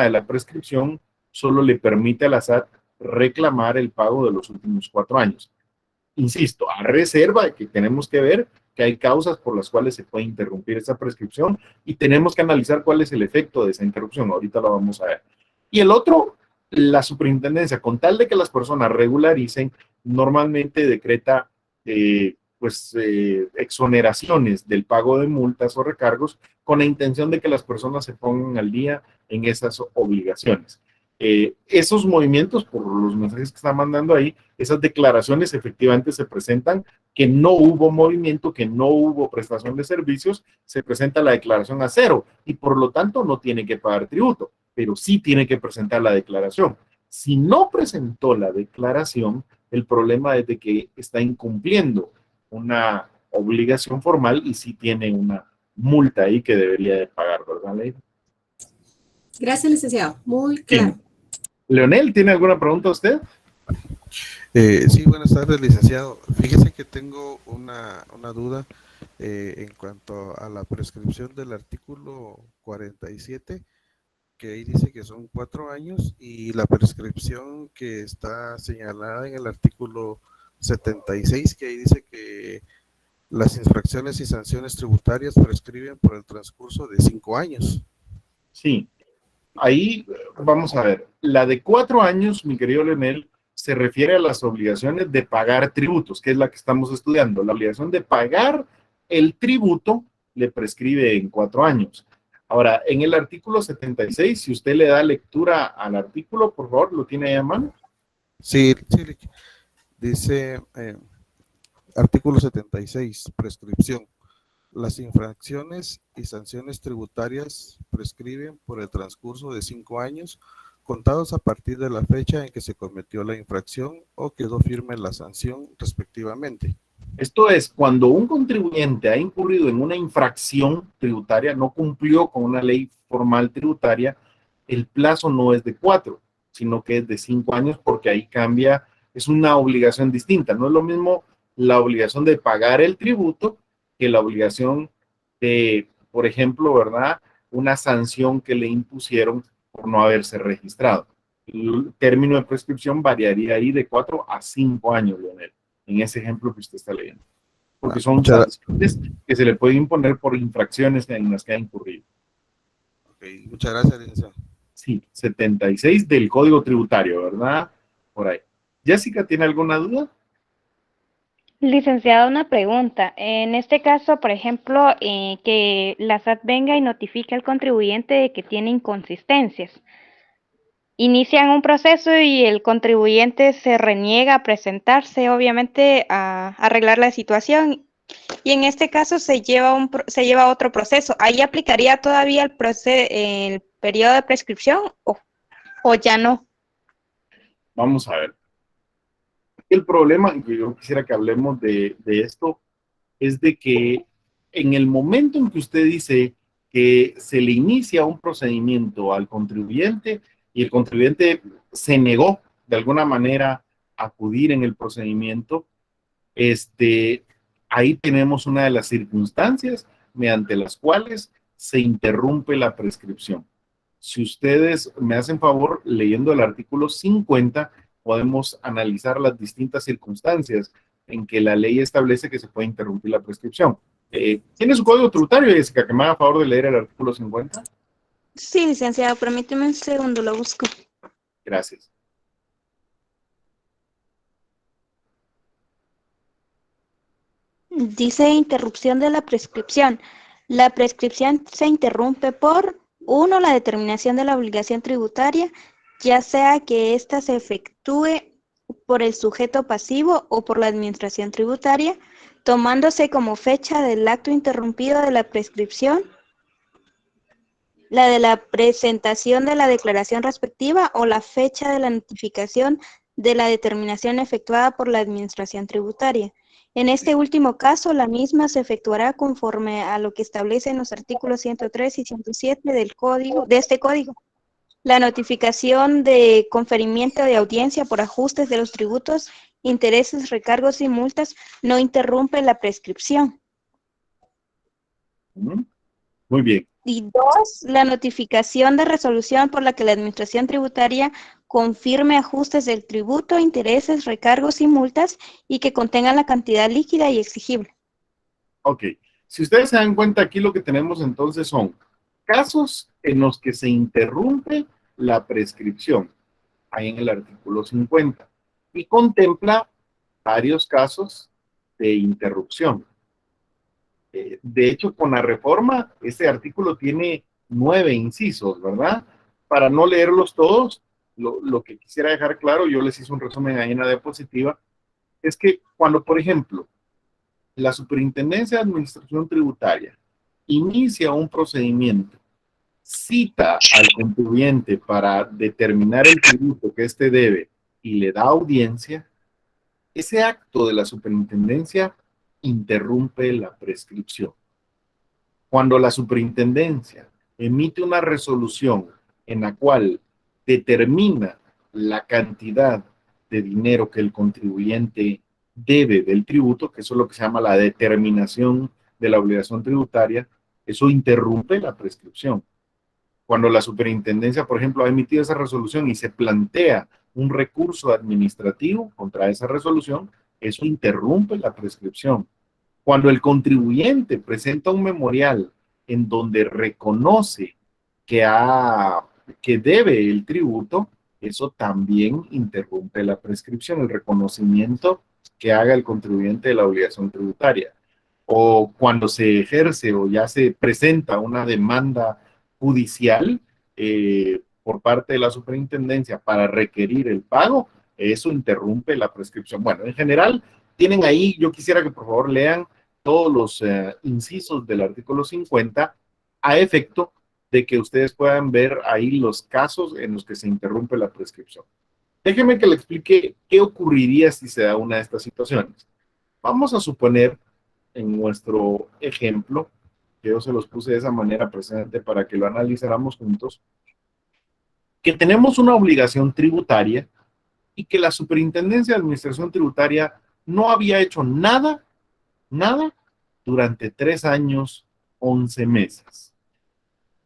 de la prescripción solo le permite a la SAT reclamar el pago de los últimos 4 años. Insisto, a reserva de que tenemos que ver que hay causas por las cuales se puede interrumpir esa prescripción y tenemos que analizar cuál es el efecto de esa interrupción. Ahorita lo vamos a ver. Y el otro, la superintendencia, con tal de que las personas regularicen, normalmente decreta exoneraciones del pago de multas o recargos con la intención de que las personas se pongan al día en esas obligaciones. Esos movimientos, por los mensajes que están mandando ahí, esas declaraciones efectivamente se presentan que no hubo movimiento, que no hubo prestación de servicios, se presenta la declaración a cero y por lo tanto no tiene que pagar tributo, pero sí tiene que presentar la declaración. Si no presentó la declaración, el problema es de que está incumpliendo una obligación formal y sí tiene una multa ahí que debería de pagar, ¿verdad, Leila? Gracias, licenciado. Muy claro. Bien. Leonel, ¿tiene alguna pregunta usted? Sí, buenas tardes, licenciado. Fíjese que tengo una duda en cuanto a la prescripción del artículo 47, que ahí dice que son 4 años, y la prescripción que está señalada en el artículo 76, que ahí dice que las infracciones y sanciones tributarias prescriben por el transcurso de 5 años. Sí. Ahí vamos a ver, la de 4 años, mi querido Leonel, se refiere a las obligaciones de pagar tributos, que es la que estamos estudiando. La obligación de pagar el tributo le prescribe en 4 años. Ahora, en el artículo 76, si usted le da lectura al artículo, por favor, ¿lo tiene ahí a mano? Sí, dice artículo 76, prescripción. Las infracciones y sanciones tributarias prescriben por el transcurso de 5 años, contados a partir de la fecha en que se cometió la infracción o quedó firme la sanción, respectivamente. Esto es, cuando un contribuyente ha incurrido en una infracción tributaria, no cumplió con una ley formal tributaria, el plazo no es de 4, sino que es de 5 años, porque ahí cambia, es una obligación distinta. No es lo mismo la obligación de pagar el tributo que la obligación de, por ejemplo, ¿verdad?, una sanción que le impusieron por no haberse registrado. El término de prescripción variaría ahí de 4 a 5 años, Leonel, en ese ejemplo que usted está leyendo. Porque son sanciones que se le pueden imponer por infracciones en las que ha incurrido. Okay, muchas gracias, licenciado. Sí, 76 del Código Tributario, ¿verdad? Por ahí. Jessica, ¿tiene alguna duda? Licenciado, una pregunta. En este caso, por ejemplo, que la SAT venga y notifique al contribuyente de que tiene inconsistencias. Inician un proceso y el contribuyente se reniega a presentarse, obviamente, a arreglar la situación. Y en este caso se lleva otro proceso. ¿Ahí aplicaría todavía el periodo de prescripción o ya no? Vamos a ver. El problema, y yo quisiera que hablemos de esto, es de que en el momento en que usted dice que se le inicia un procedimiento al contribuyente y el contribuyente se negó de alguna manera a acudir en el procedimiento, ahí tenemos una de las circunstancias mediante las cuales se interrumpe la prescripción. Si ustedes me hacen favor, leyendo el artículo 50, podemos analizar las distintas circunstancias en que la ley establece que se puede interrumpir la prescripción. ¿Tiene su código tributario, Jessica, que me haga favor de leer el artículo 50? Sí, licenciado, permíteme un segundo, lo busco. Gracias. Dice interrupción de la prescripción. La prescripción se interrumpe por, 1, la determinación de la obligación tributaria, ya sea que ésta se efectúe por el sujeto pasivo o por la administración tributaria, tomándose como fecha del acto interrumpido de la prescripción la de la presentación de la declaración respectiva o la fecha de la notificación de la determinación efectuada por la administración tributaria. En este último caso, la misma se efectuará conforme a lo que establecen los artículos 103 y 107 de este código. La notificación de conferimiento de audiencia por ajustes de los tributos, intereses, recargos y multas no interrumpe la prescripción. Muy bien. Y 2, la notificación de resolución por la que la administración tributaria confirme ajustes del tributo, intereses, recargos y multas y que contengan la cantidad líquida y exigible. Ok. Si ustedes se dan cuenta, aquí lo que tenemos entonces son casos en los que se interrumpe la prescripción, ahí en el artículo 50, y contempla varios casos de interrupción. De hecho, con la reforma, este artículo tiene 9 incisos, ¿verdad? Para no leerlos todos, lo que quisiera dejar claro, yo les hice un resumen ahí en la diapositiva, es que cuando, por ejemplo, la Superintendencia de Administración Tributaria inicia un procedimiento, cita al contribuyente para determinar el tributo que éste debe y le da audiencia, ese acto de la superintendencia interrumpe la prescripción. Cuando la superintendencia emite una resolución en la cual determina la cantidad de dinero que el contribuyente debe del tributo, que eso es lo que se llama la determinación de la obligación tributaria, eso interrumpe la prescripción. Cuando la superintendencia, por ejemplo, ha emitido esa resolución y se plantea un recurso administrativo contra esa resolución, eso interrumpe la prescripción. Cuando el contribuyente presenta un memorial en donde reconoce que debe el tributo, eso también interrumpe la prescripción, el reconocimiento que haga el contribuyente de la obligación tributaria. O cuando se ejerce o ya se presenta una demanda judicial por parte de la superintendencia para requerir el pago, eso interrumpe la prescripción. Bueno, en general, tienen ahí, yo quisiera que por favor lean todos los incisos del artículo 50 a efecto de que ustedes puedan ver ahí los casos en los que se interrumpe la prescripción. Déjenme que le explique qué ocurriría si se da una de estas situaciones. Vamos a suponer, en nuestro ejemplo, que yo se los puse de esa manera presente para que lo analizáramos juntos, que tenemos una obligación tributaria y que la Superintendencia de Administración Tributaria no había hecho nada durante 3 años, 11 meses.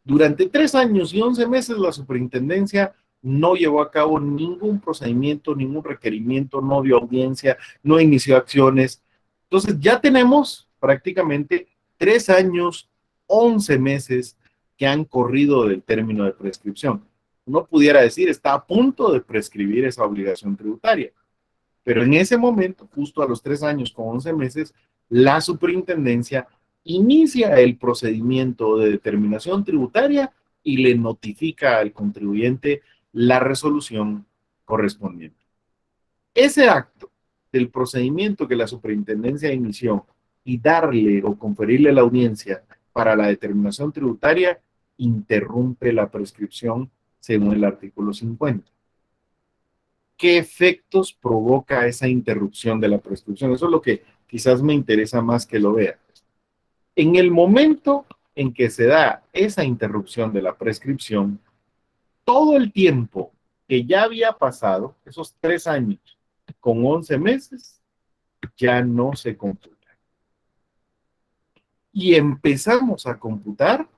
Durante 3 años y 11 meses la superintendencia no llevó a cabo ningún procedimiento, ningún requerimiento, no dio audiencia, no inició acciones. Entonces ya tenemos prácticamente 3 años, 11 meses que han corrido del término de prescripción. Uno pudiera decir, está a punto de prescribir esa obligación tributaria. Pero en ese momento, justo a los 3 años con 11 meses, la superintendencia inicia el procedimiento de determinación tributaria y le notifica al contribuyente la resolución correspondiente. Ese acto del procedimiento que la superintendencia inició y darle o conferirle la audiencia para la determinación tributaria interrumpe la prescripción según el artículo 50. ¿Qué efectos provoca esa interrupción de la prescripción? Eso es lo que quizás me interesa más que lo vean. En el momento en que se da esa interrupción de la prescripción, todo el tiempo que ya había pasado, esos 3 años con 11 meses, ya no se computa. Y empezamos a computar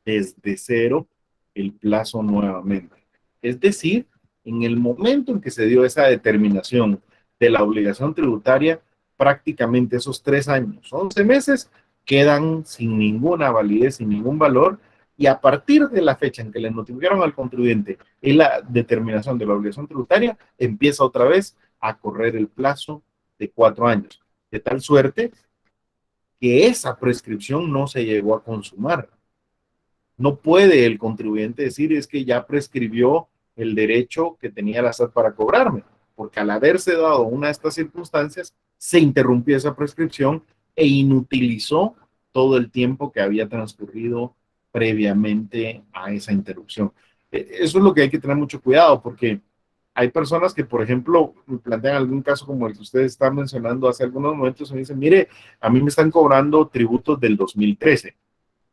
desde cero el plazo nuevamente. Es decir, en el momento en que se dio esa determinación de la obligación tributaria, prácticamente esos 3 años, 11 meses, quedan sin ninguna validez, sin ningún valor, y a partir de la fecha en que le notificaron al contribuyente en la determinación de la obligación tributaria, empieza otra vez a correr el plazo de 4 años, de tal suerte que esa prescripción no se llegó a consumar. No puede el contribuyente decir es que ya prescribió el derecho que tenía la SAT para cobrarme, porque al haberse dado una de estas circunstancias, se interrumpió esa prescripción e inutilizó todo el tiempo que había transcurrido previamente a esa interrupción. Eso es lo que hay que tener mucho cuidado, porque hay personas que, por ejemplo, me plantean algún caso como el que ustedes están mencionando hace algunos momentos y me dicen, mire, a mí me están cobrando tributos del 2013.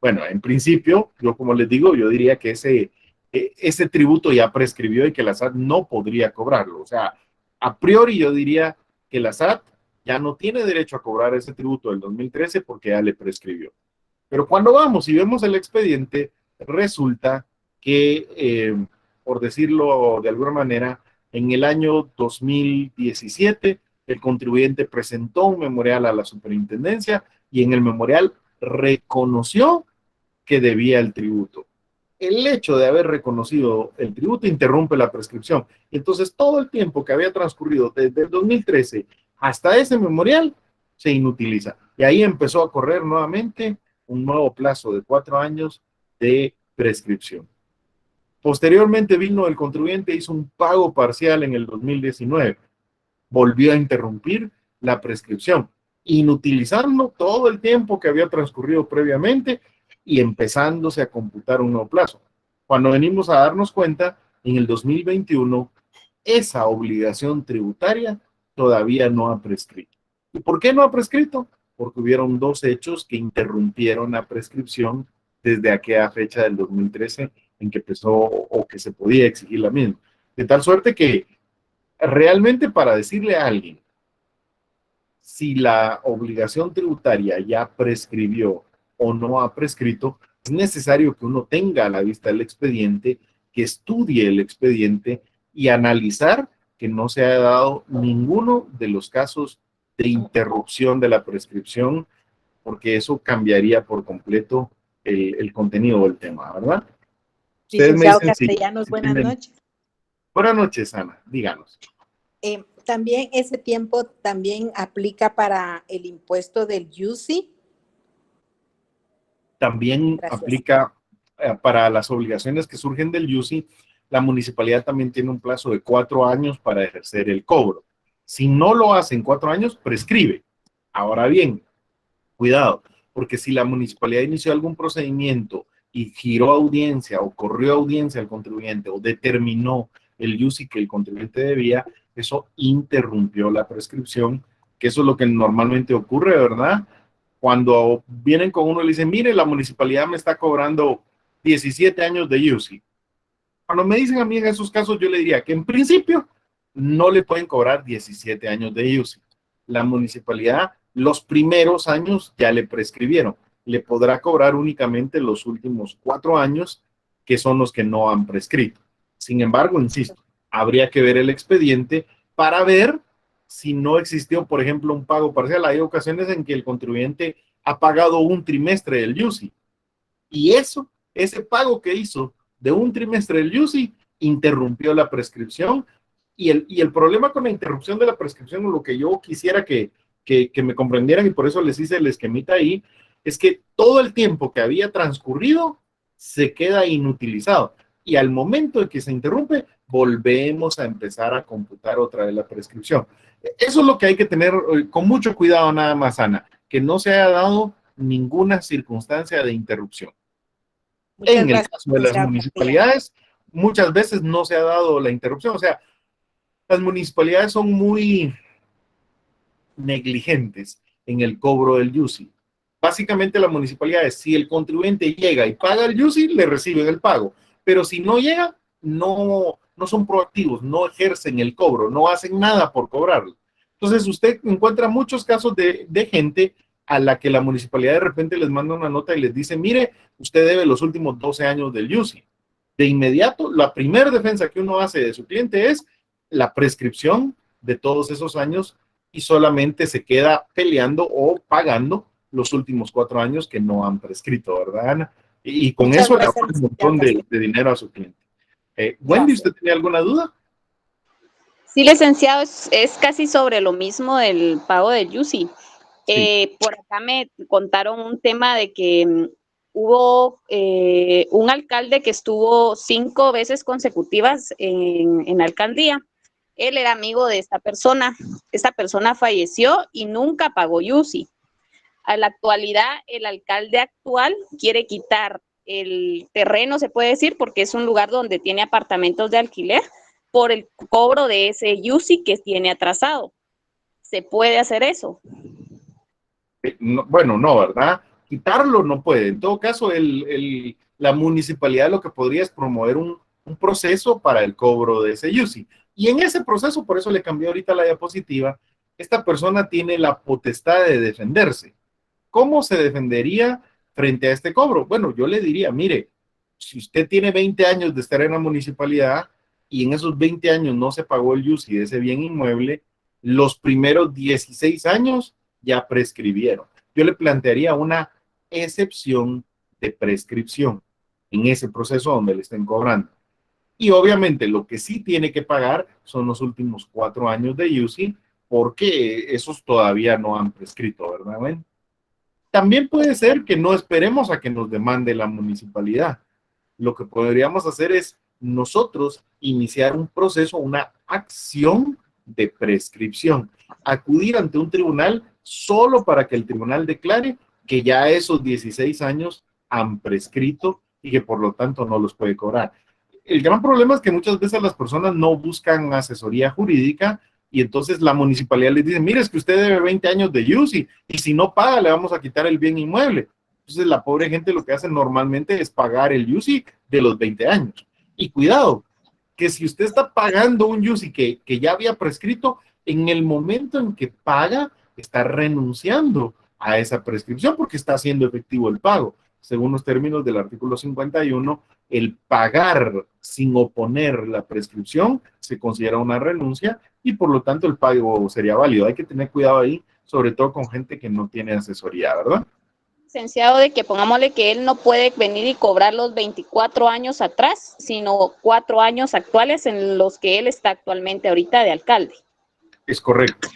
Bueno, en principio, yo como les digo, yo diría que ese tributo ya prescribió y que la SAT no podría cobrarlo. O sea, a priori yo diría que la SAT ya no tiene derecho a cobrar ese tributo del 2013 porque ya le prescribió. Pero cuando vamos y vemos el expediente, resulta que, por decirlo de alguna manera, en el año 2017, el contribuyente presentó un memorial a la superintendencia y en el memorial reconoció que debía el tributo. El hecho de haber reconocido el tributo interrumpe la prescripción. Entonces, todo el tiempo que había transcurrido desde el 2013 hasta ese memorial se inutiliza. Y ahí empezó a correr nuevamente un nuevo plazo de 4 años de prescripción. Posteriormente vino el contribuyente, hizo un pago parcial en el 2019. Volvió a interrumpir la prescripción, inutilizando todo el tiempo que había transcurrido previamente y empezándose a computar un nuevo plazo. Cuando venimos a darnos cuenta, en el 2021, esa obligación tributaria todavía no ha prescrito. ¿Y por qué no ha prescrito? Porque hubieron 2 hechos que interrumpieron la prescripción desde aquella fecha del 2013 en que empezó o que se podía exigir la misma. De tal suerte que realmente para decirle a alguien si la obligación tributaria ya prescribió o no ha prescrito, es necesario que uno tenga a la vista el expediente, que estudie el expediente y analizar que no se haya dado ninguno de los casos de interrupción de la prescripción, porque eso cambiaría por completo el contenido del tema, ¿verdad? Ustedes me Licenciado dicen Castellanos, si buenas tienen- noches. Buenas noches, Ana, díganos. También ese tiempo también aplica para el impuesto del UCI. También Gracias. aplica para las obligaciones que surgen del UCI, la municipalidad también tiene un plazo de 4 años para ejercer el cobro. Si no lo hace en 4 años, prescribe. Ahora bien, cuidado, porque si la municipalidad inició algún procedimiento y giró audiencia o corrió audiencia al contribuyente o determinó el UCI que el contribuyente debía, eso interrumpió la prescripción, que eso es lo que normalmente ocurre, ¿verdad? Cuando vienen con uno y le dicen, mire, la municipalidad me está cobrando 17 años de UCI. Cuando me dicen a mí en esos casos, yo le diría que en principio no le pueden cobrar 17 años de UCI. La municipalidad, los primeros años ya le prescribieron. Le podrá cobrar únicamente los últimos 4 años, que son los que no han prescrito. Sin embargo, insisto, habría que ver el expediente para ver si no existió, por ejemplo, un pago parcial. Hay ocasiones en que el contribuyente ha pagado un trimestre del UCI y ese pago que hizo de un trimestre del UCI interrumpió la prescripción y el problema con la interrupción de la prescripción, lo que yo quisiera que me comprendieran y por eso les hice el esquemita ahí, es que todo el tiempo que había transcurrido se queda inutilizado y al momento en que se interrumpe volvemos a empezar a computar otra vez la prescripción. Eso es lo que hay que tener con mucho cuidado nada más, Ana, que no se haya dado ninguna circunstancia de interrupción. En el caso de las municipalidades, muchas veces no se ha dado la interrupción, o sea, las municipalidades son muy negligentes en el cobro del UCI. Básicamente la municipalidad es, si el contribuyente llega y paga el UCI, le reciben el pago, pero si no llega, no son proactivos, no ejercen el cobro, no hacen nada por cobrarlo. Entonces usted encuentra muchos casos de gente a la que la municipalidad de repente les manda una nota y les dice, mire, usted debe los últimos 12 años del UCI. De inmediato, la primera defensa que uno hace de su cliente es la prescripción de todos esos años y solamente se queda peleando o pagando los últimos 4 años que no han prescrito, ¿verdad, Ana? Y con Muchas eso le gracias, ahorra un montón de dinero a su cliente. Wendy, ¿usted tenía alguna duda? Sí, licenciado, es casi sobre lo mismo del pago del UCI. Por acá me contaron un tema de que hubo un alcalde que estuvo 5 veces consecutivas en la alcaldía. Él era amigo de esta persona. Esta persona falleció y nunca pagó UCI. A la actualidad, el alcalde actual quiere quitar el terreno, se puede decir, porque es un lugar donde tiene apartamentos de alquiler, por el cobro de ese UCI que tiene atrasado. ¿Se puede hacer eso? No, bueno, no, ¿verdad? Quitarlo no puede. En todo caso, la municipalidad lo que podría es promover un proceso para el cobro de ese UCI. Y en ese proceso, por eso le cambié ahorita la diapositiva, esta persona tiene la potestad de defenderse. ¿Cómo se defendería frente a este cobro? Bueno, yo le diría, mire, si usted tiene 20 años de estar en la municipalidad y en esos 20 años no se pagó el UCI de ese bien inmueble, los primeros 16 años ya prescribieron. yo le plantearía una excepción de prescripción en ese proceso donde le estén cobrando. Y obviamente lo que sí tiene que pagar son los últimos 4 años de UCI, porque esos todavía no han prescrito, ¿verdad? Bueno, también puede ser que no esperemos a que nos demande la municipalidad. Lo que podríamos hacer es nosotros iniciar un proceso, una acción de prescripción, acudir ante un tribunal solo para que el tribunal declare que ya esos 16 años han prescrito y que por lo tanto no los puede cobrar. El gran problema es que muchas veces las personas no buscan asesoría jurídica y entonces la municipalidad les dice, mire, es que usted debe 20 años de UCI y si no paga le vamos a quitar el bien inmueble. Entonces la pobre gente lo que hace normalmente es pagar el UCI de los 20 años. Y cuidado, que si usted está pagando un UCI que ya había prescrito, en el momento en que paga, está renunciando a esa prescripción porque está haciendo efectivo el pago. Según los términos del artículo 51, el pagar sin oponer la prescripción se considera una renuncia y por lo tanto el pago sería válido. Hay que tener cuidado ahí, sobre todo con gente que no tiene asesoría, ¿verdad? Licenciado, de que pongámosle que él no puede venir y cobrar los 24 años atrás, sino 4 años actuales en los que él está actualmente ahorita de alcalde. Es correcto,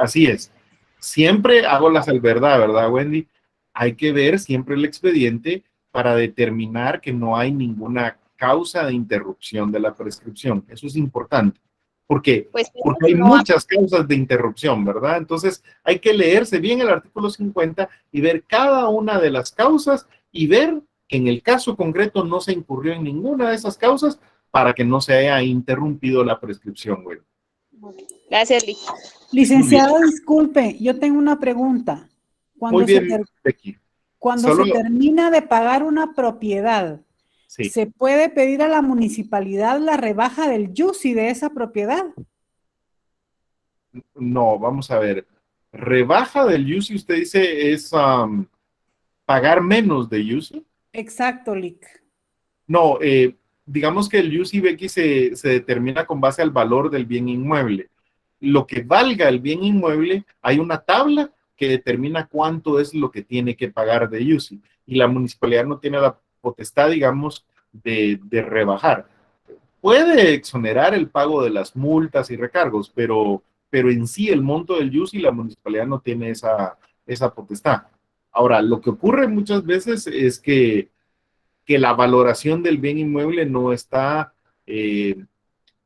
así es. Siempre hago la salvedad, ¿verdad, Wendy? Hay que ver siempre el expediente para determinar que no hay ninguna causa de interrupción de la prescripción. Eso es importante. ¿Por qué? Pues, porque hay muchas causas de interrupción, ¿verdad? Entonces hay que leerse bien el artículo 50 y ver cada una de las causas y ver que en el caso concreto no se incurrió en ninguna de esas causas para que no se haya interrumpido la prescripción, güey. Gracias, Lee. Licenciado, disculpe, yo tengo una pregunta. Cuando Muy bien, Becky. Cuando se termina de pagar una propiedad, sí, ¿se puede pedir a la municipalidad la rebaja del UCI de esa propiedad? No, vamos a ver. Rebaja del UCI, usted dice, es pagar menos de UCI. Exacto, Lic. No, digamos que el UCI, Becky, se determina con base al valor del bien inmueble. Lo que valga el bien inmueble, hay una tabla que determina cuánto es lo que tiene que pagar de UCI. Y la municipalidad no tiene la potestad, digamos, de rebajar. Puede exonerar el pago de las multas y recargos, pero en sí el monto del UCI la municipalidad no tiene esa potestad. Ahora, lo que ocurre muchas veces es que la valoración del bien inmueble no está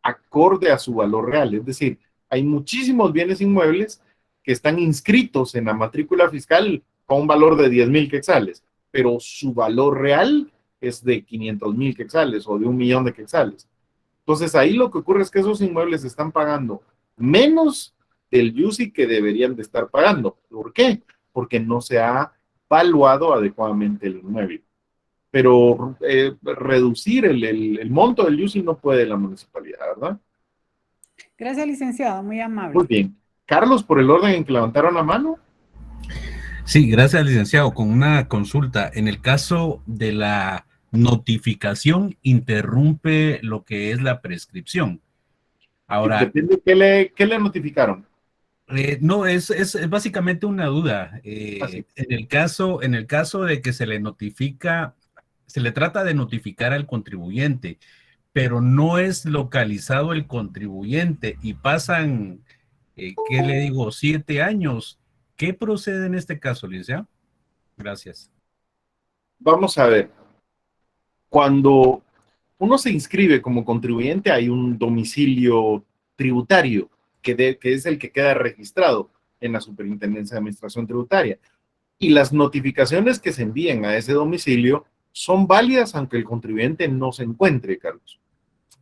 acorde a su valor real. Es decir, hay muchísimos bienes inmuebles que están inscritos en la matrícula fiscal con un valor de 10,000 quetzales, pero su valor real es de 500,000 quetzales o de 1,000,000 de quetzales. Entonces ahí lo que ocurre es que esos inmuebles están pagando menos del UCI que deberían de estar pagando. ¿Por qué? Porque no se ha valuado adecuadamente el inmueble. Pero reducir el monto del UCI no puede la municipalidad, ¿verdad? Gracias, licenciado, muy amable. Muy bien. Carlos, por el orden en que levantaron la mano. Sí, gracias, licenciado. Con una consulta, en el caso de la notificación, interrumpe lo que es la prescripción. Ahora, depende qué le notificaron. No, es básicamente una duda. En el caso de que se le notifica, se le trata de notificar al contribuyente, pero no es localizado el contribuyente y pasan, ¿qué le digo? 7 años. ¿Qué procede en este caso, licenciado? Gracias. Vamos a ver. Cuando uno se inscribe como contribuyente, hay un domicilio tributario que es el que queda registrado en la Superintendencia de Administración Tributaria. Y las notificaciones que se envíen a ese domicilio son válidas aunque el contribuyente no se encuentre, Carlos.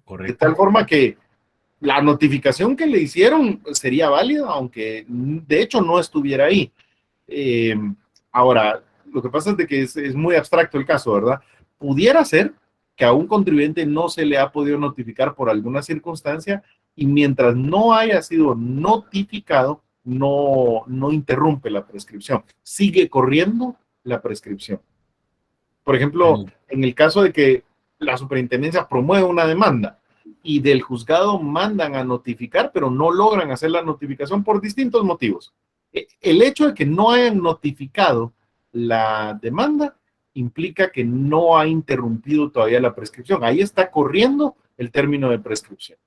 Correcto. De tal forma que la notificación que le hicieron sería válida, aunque de hecho no estuviera ahí. Ahora, lo que pasa es de que es muy abstracto el caso, ¿verdad? Pudiera ser que a un contribuyente no se le ha podido notificar por alguna circunstancia y mientras no haya sido notificado, no interrumpe la prescripción. Sigue corriendo la prescripción. Por ejemplo, en el caso de que la superintendencia promueve una demanda y del juzgado mandan a notificar, pero no logran hacer la notificación por distintos motivos. El hecho de que no hayan notificado la demanda implica que no ha interrumpido todavía la prescripción. Ahí está corriendo el término de prescripción.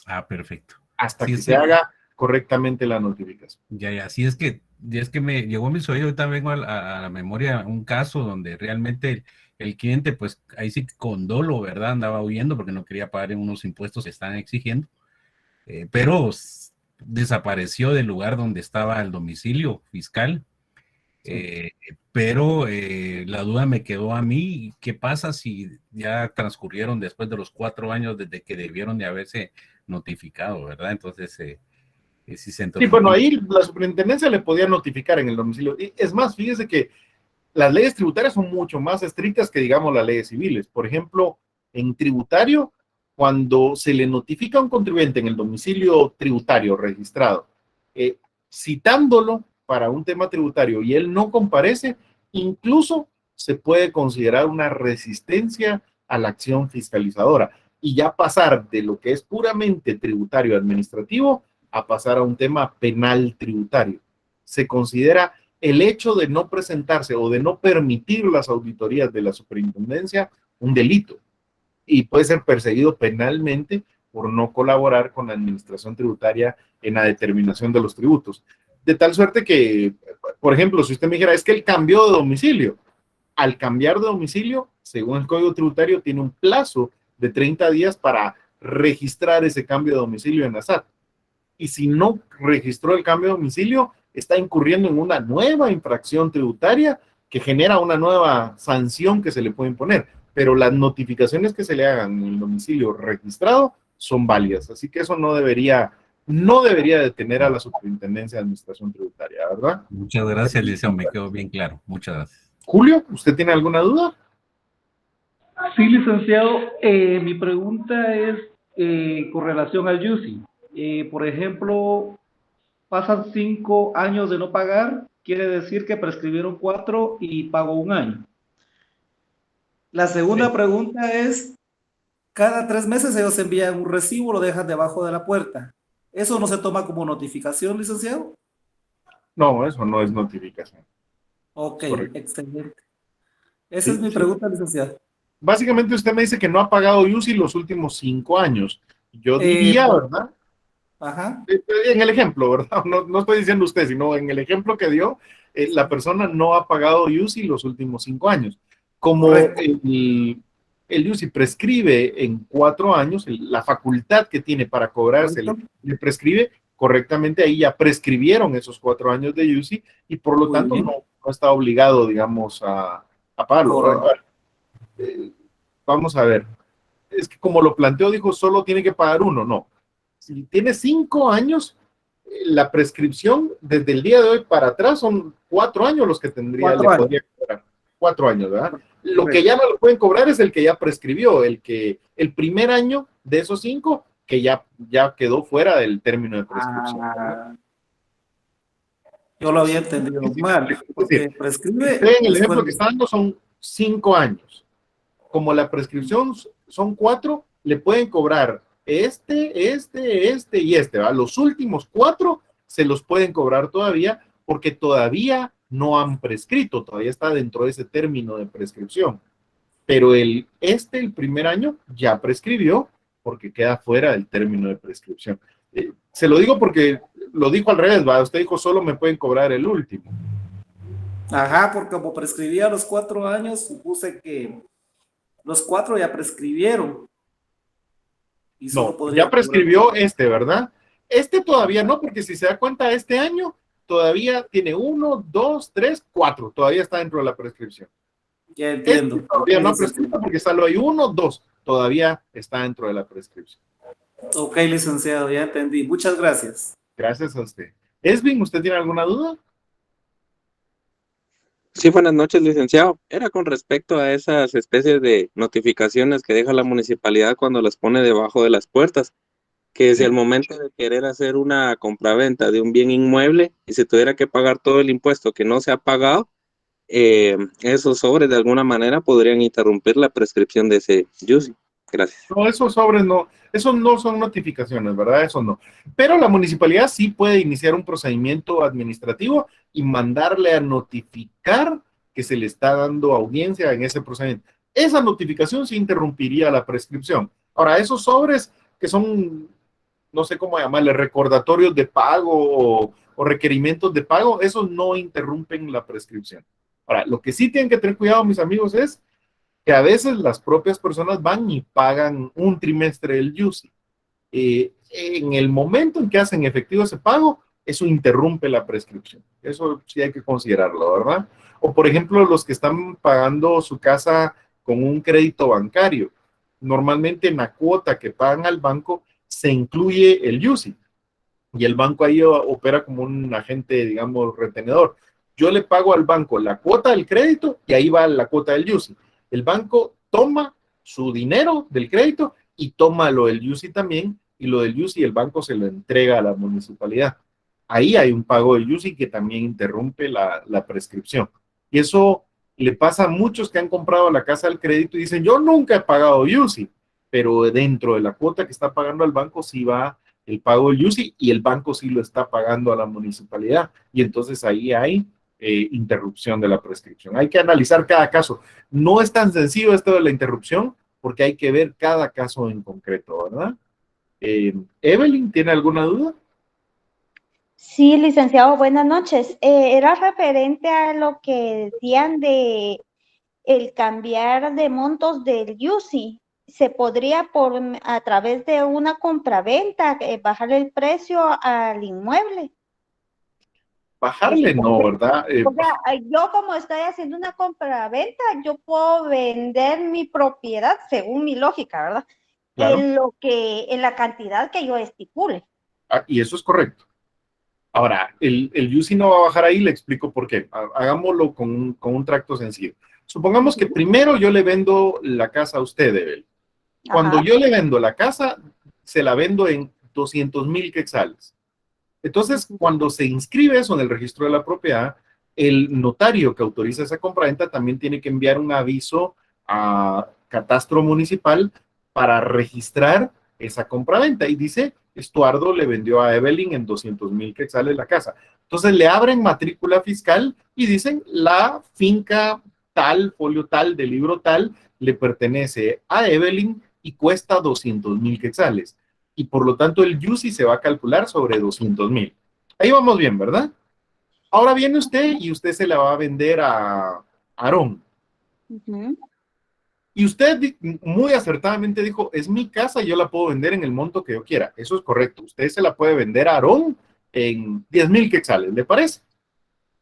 Ah, perfecto. Hasta Sí, que es se que- haga correctamente la notificación. Ya, sí es que me llegó a mis oídos, ahorita vengo a la memoria un caso donde realmente el cliente, pues ahí sí con dolo, ¿verdad? Andaba huyendo porque no quería pagar unos impuestos que están exigiendo, pero desapareció del lugar donde estaba el domicilio fiscal. Pero la duda me quedó a mí, ¿qué pasa si ya transcurrieron después de los 4 años desde que debieron de haberse notificado, ¿verdad? Entonces, si se Sí, bueno, ahí la superintendencia le podía notificar en el domicilio. Y es más, fíjese que las leyes tributarias son mucho más estrictas que, digamos, las leyes civiles. Por ejemplo, en tributario, cuando se le notifica a un contribuyente en el domicilio tributario registrado, citándolo para un tema tributario y él no comparece, incluso se puede considerar una resistencia a la acción fiscalizadora y ya pasar de lo que es puramente tributario administrativo a pasar a un tema penal tributario. Se considera el hecho de no presentarse o de no permitir las auditorías de la superintendencia un delito y puede ser perseguido penalmente por no colaborar con la administración tributaria en la determinación de los tributos. De tal suerte que, por ejemplo, si usted me dijera, es que él cambió de domicilio, al cambiar de domicilio, según el Código Tributario, tiene un plazo de 30 días para registrar ese cambio de domicilio en la SAT. Y si no registró el cambio de domicilio, está incurriendo en una nueva infracción tributaria que genera una nueva sanción que se le puede imponer. Pero las notificaciones que se le hagan en el domicilio registrado son válidas. Así que eso no debería detener a la Superintendencia de Administración Tributaria, ¿verdad? Muchas gracias, licenciado, me quedó bien claro. Muchas gracias. Julio, ¿usted tiene alguna duda? Sí, licenciado, mi pregunta es con relación al UCI. Por ejemplo, pasan 5 años de no pagar, quiere decir que prescribieron 4 y pagó 1 año. La segunda pregunta es, cada 3 meses ellos envían un recibo, lo dejan debajo de la puerta. ¿Eso no se toma como notificación, licenciado? No, eso no es notificación. Ok, Correcto. excelente. Esa es mi pregunta, licenciado. Básicamente usted me dice que no ha pagado UCI los últimos 5 años. Yo diría, ¿verdad? Ajá. En el ejemplo, ¿verdad? No estoy diciendo usted, sino en el ejemplo que dio, la persona no ha pagado UCI los últimos 5 años. Como el UCI prescribe en 4 años, la facultad que tiene para cobrarse le prescribe, correctamente ahí ya prescribieron esos 4 años de UCI y por lo tanto no está obligado, digamos, a pagarlo. Vamos a ver. Es que como lo planteó, dijo, solo tiene que pagar 1. No. Si tiene 5 años, la prescripción desde el día de hoy para atrás son 4 años los que tendría, le podría cobrar. 4 años, ¿verdad? Lo que ya no le pueden cobrar es el que ya prescribió, el primer año de esos 5 que ya quedó fuera del término de prescripción. Yo lo había entendido mal. Porque prescribe. En el ejemplo que está dando son 5 años. Como la prescripción son 4, le pueden cobrar este y este, ¿verdad? Los últimos 4 se los pueden cobrar todavía porque todavía no han prescrito, todavía está dentro de ese término de prescripción. Pero el primer año ya prescribió porque queda fuera del término de prescripción. Se lo digo porque lo dijo al revés, ¿va? Usted dijo solo me pueden cobrar el último. Ajá, porque como prescribía los 4 años, supuse que los 4 ya prescribieron. Y No, ya prescribió ¿verdad? Todavía no, porque si se da cuenta, este año todavía tiene 1, 2, 3, 4, todavía está dentro de la prescripción. Ya entiendo. Todavía no ha prescrito porque solo hay 1, 2, todavía está dentro de la prescripción. Ok, licenciado, ya entendí. Muchas gracias. Gracias a usted. Esvin, ¿usted tiene alguna duda? Sí, buenas noches, licenciado. Era con respecto a esas especies de notificaciones que deja la municipalidad cuando las pone debajo de las puertas, que si al momento de querer hacer una compraventa de un bien inmueble y se tuviera que pagar todo el impuesto que no se ha pagado, esos sobres de alguna manera podrían interrumpir la prescripción de ese UCI. Gracias. No, esos sobres no, esos no son notificaciones, ¿verdad? Eso no. Pero la municipalidad sí puede iniciar un procedimiento administrativo y mandarle a notificar que se le está dando audiencia en ese procedimiento. Esa notificación sí interrumpiría la prescripción. Ahora, esos sobres que son, no sé cómo llamarle, recordatorios de pago o requerimientos de pago, esos no interrumpen la prescripción. Ahora, lo que sí tienen que tener cuidado, mis amigos, es que a veces las propias personas van y pagan un trimestre del UCI. En el momento en que hacen efectivo ese pago, eso interrumpe la prescripción. Eso sí hay que considerarlo, ¿verdad? O por ejemplo, los que están pagando su casa con un crédito bancario. Normalmente en la cuota que pagan al banco se incluye el UCI. Y el banco ahí opera como un agente, digamos, retenedor. Yo le pago al banco la cuota del crédito y ahí va la cuota del UCI. El banco toma su dinero del crédito y toma lo del UCI también, y lo del UCI el banco se lo entrega a la municipalidad. Ahí hay un pago del UCI que también interrumpe la prescripción. Y eso le pasa a muchos que han comprado la casa del crédito y dicen, yo nunca he pagado UCI, pero dentro de la cuota que está pagando al banco sí va el pago del UCI y el banco sí lo está pagando a la municipalidad. Y entonces ahí hay interrupción de la prescripción. Hay que analizar cada caso. No es tan sencillo esto de la interrupción porque hay que ver cada caso en concreto, ¿verdad? Evelyn, ¿tiene alguna duda? Sí, licenciado, buenas noches. Era referente a lo que decían de el cambiar de montos del UCI. ¿Se podría a través de una compraventa bajar el precio al inmueble? Bajarle no, ¿verdad? O sea, yo como estoy haciendo una compraventa, yo puedo vender mi propiedad según mi lógica, ¿verdad? Claro. En la cantidad que yo estipule. Y eso es correcto. Ahora, el UCI no va a bajar ahí, le explico por qué. Hagámoslo con un tracto sencillo. Supongamos que primero yo le vendo la casa a usted, Evel. Cuando yo le vendo la casa, se la vendo en 200,000 quetzales. Entonces, cuando se inscribe eso en el registro de la propiedad, el notario que autoriza esa compraventa también tiene que enviar un aviso a Catastro Municipal para registrar esa compraventa. Y dice, Estuardo le vendió a Evelyn en 200,000 quetzales la casa. Entonces le abren matrícula fiscal y dicen, la finca tal, folio tal, del libro tal, le pertenece a Evelyn y cuesta 200,000 quetzales. Y por lo tanto el UCI se va a calcular sobre 200,000. Ahí vamos bien, ¿verdad? Ahora viene usted y usted se la va a vender a Aarón. Y usted muy acertadamente dijo, es mi casa y yo la puedo vender en el monto que yo quiera. Eso es correcto. Usted se la puede vender a Aarón en 10,000 quetzales, ¿le parece?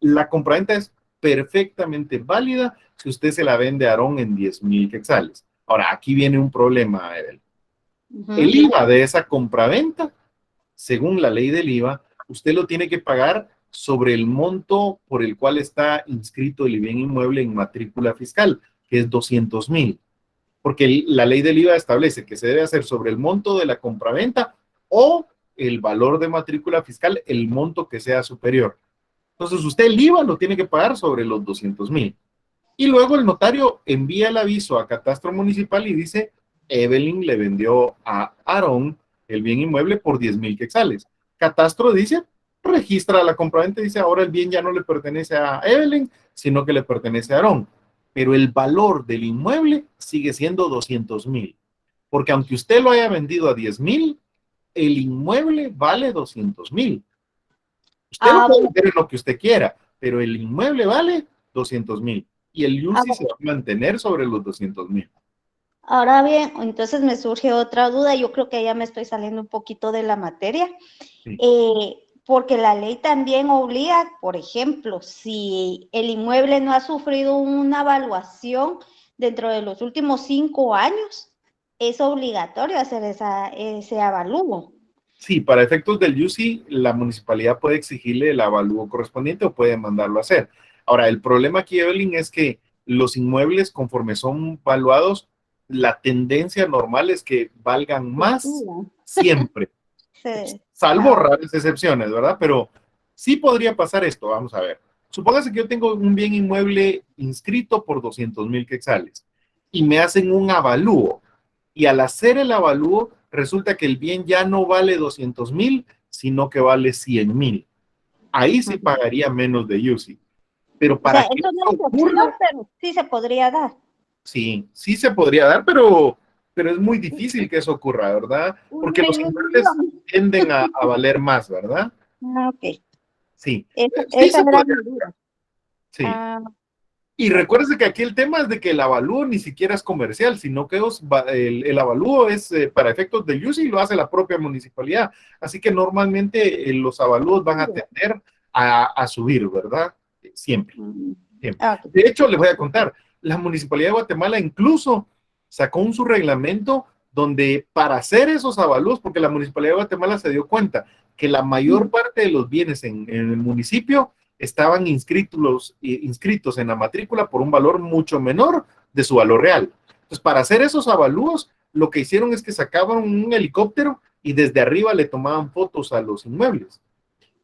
La compraventa es perfectamente válida si usted se la vende a Aarón en 10,000 quetzales. Ahora, aquí viene un problema, Evel. El IVA de esa compraventa, según la ley del IVA, usted lo tiene que pagar sobre el monto por el cual está inscrito el bien inmueble en matrícula fiscal, que es 200,000. Porque la ley del IVA establece que se debe hacer sobre el monto de la compraventa o el valor de matrícula fiscal, el monto que sea superior. Entonces usted el IVA lo tiene que pagar sobre los 200,000. Y luego el notario envía el aviso a Catastro Municipal y dice, Evelyn le vendió a Aarón el bien inmueble por 10,000 quetzales. Catastro dice, registra la compraventa y dice, ahora el bien ya no le pertenece a Evelyn, sino que le pertenece a Aarón. Pero el valor del inmueble sigue siendo 200,000. Porque aunque usted lo haya vendido a 10,000, el inmueble vale 200,000. Usted lo puede vender en lo que usted quiera, pero el inmueble vale 200,000. Y el UCI se va a mantener sobre los 200,000. Ahora bien, entonces me surge otra duda, yo creo que ya me estoy saliendo un poquito de la materia, Sí. Porque la ley también obliga, por ejemplo, si el inmueble no ha sufrido una evaluación dentro de los últimos 5 años, es obligatorio hacer ese avalúo. Sí, para efectos del UCI, la municipalidad puede exigirle el avalúo correspondiente o puede mandarlo a hacer. Ahora, el problema aquí, Evelyn, es que los inmuebles, conforme son valuados, la tendencia normal es que valgan más siempre. Sí. Salvo raras excepciones, ¿verdad? Pero sí podría pasar esto, vamos a ver. Supóngase que yo tengo un bien inmueble inscrito por 200,000 quetzales y me hacen un avalúo Y al hacer el avalúo, resulta que el bien ya no vale 200,000, sino que vale 100,000. Ahí sí pagaría menos de UCI. Pero O para sea, que eso no eso es ocurra, opción, pero sí se podría dar. sí, sí se podría dar, pero es muy difícil que eso ocurra, ¿verdad? Porque los inmuebles tienden a valer más, ¿verdad? Ah, ok. Sí, Esa, sí esa se era podría. mi duda. Sí. Ah, Y recuérdese que aquí el tema es de que el avalúo ni siquiera es comercial, sino que el avalúo es para efectos del UCI y lo hace la propia municipalidad. Así que normalmente los avalúos van a tender a subir, ¿verdad? Siempre, siempre. ok. De hecho, les voy a contar, la Municipalidad de Guatemala incluso sacó su reglamento donde para hacer esos avalúos, porque la Municipalidad de Guatemala se dio cuenta que la mayor parte de los bienes en el municipio estaban inscritos en la matrícula por un valor mucho menor de su valor real. Entonces, para hacer esos avalúos, lo que hicieron es que sacaban un helicóptero y desde arriba le tomaban fotos a los inmuebles.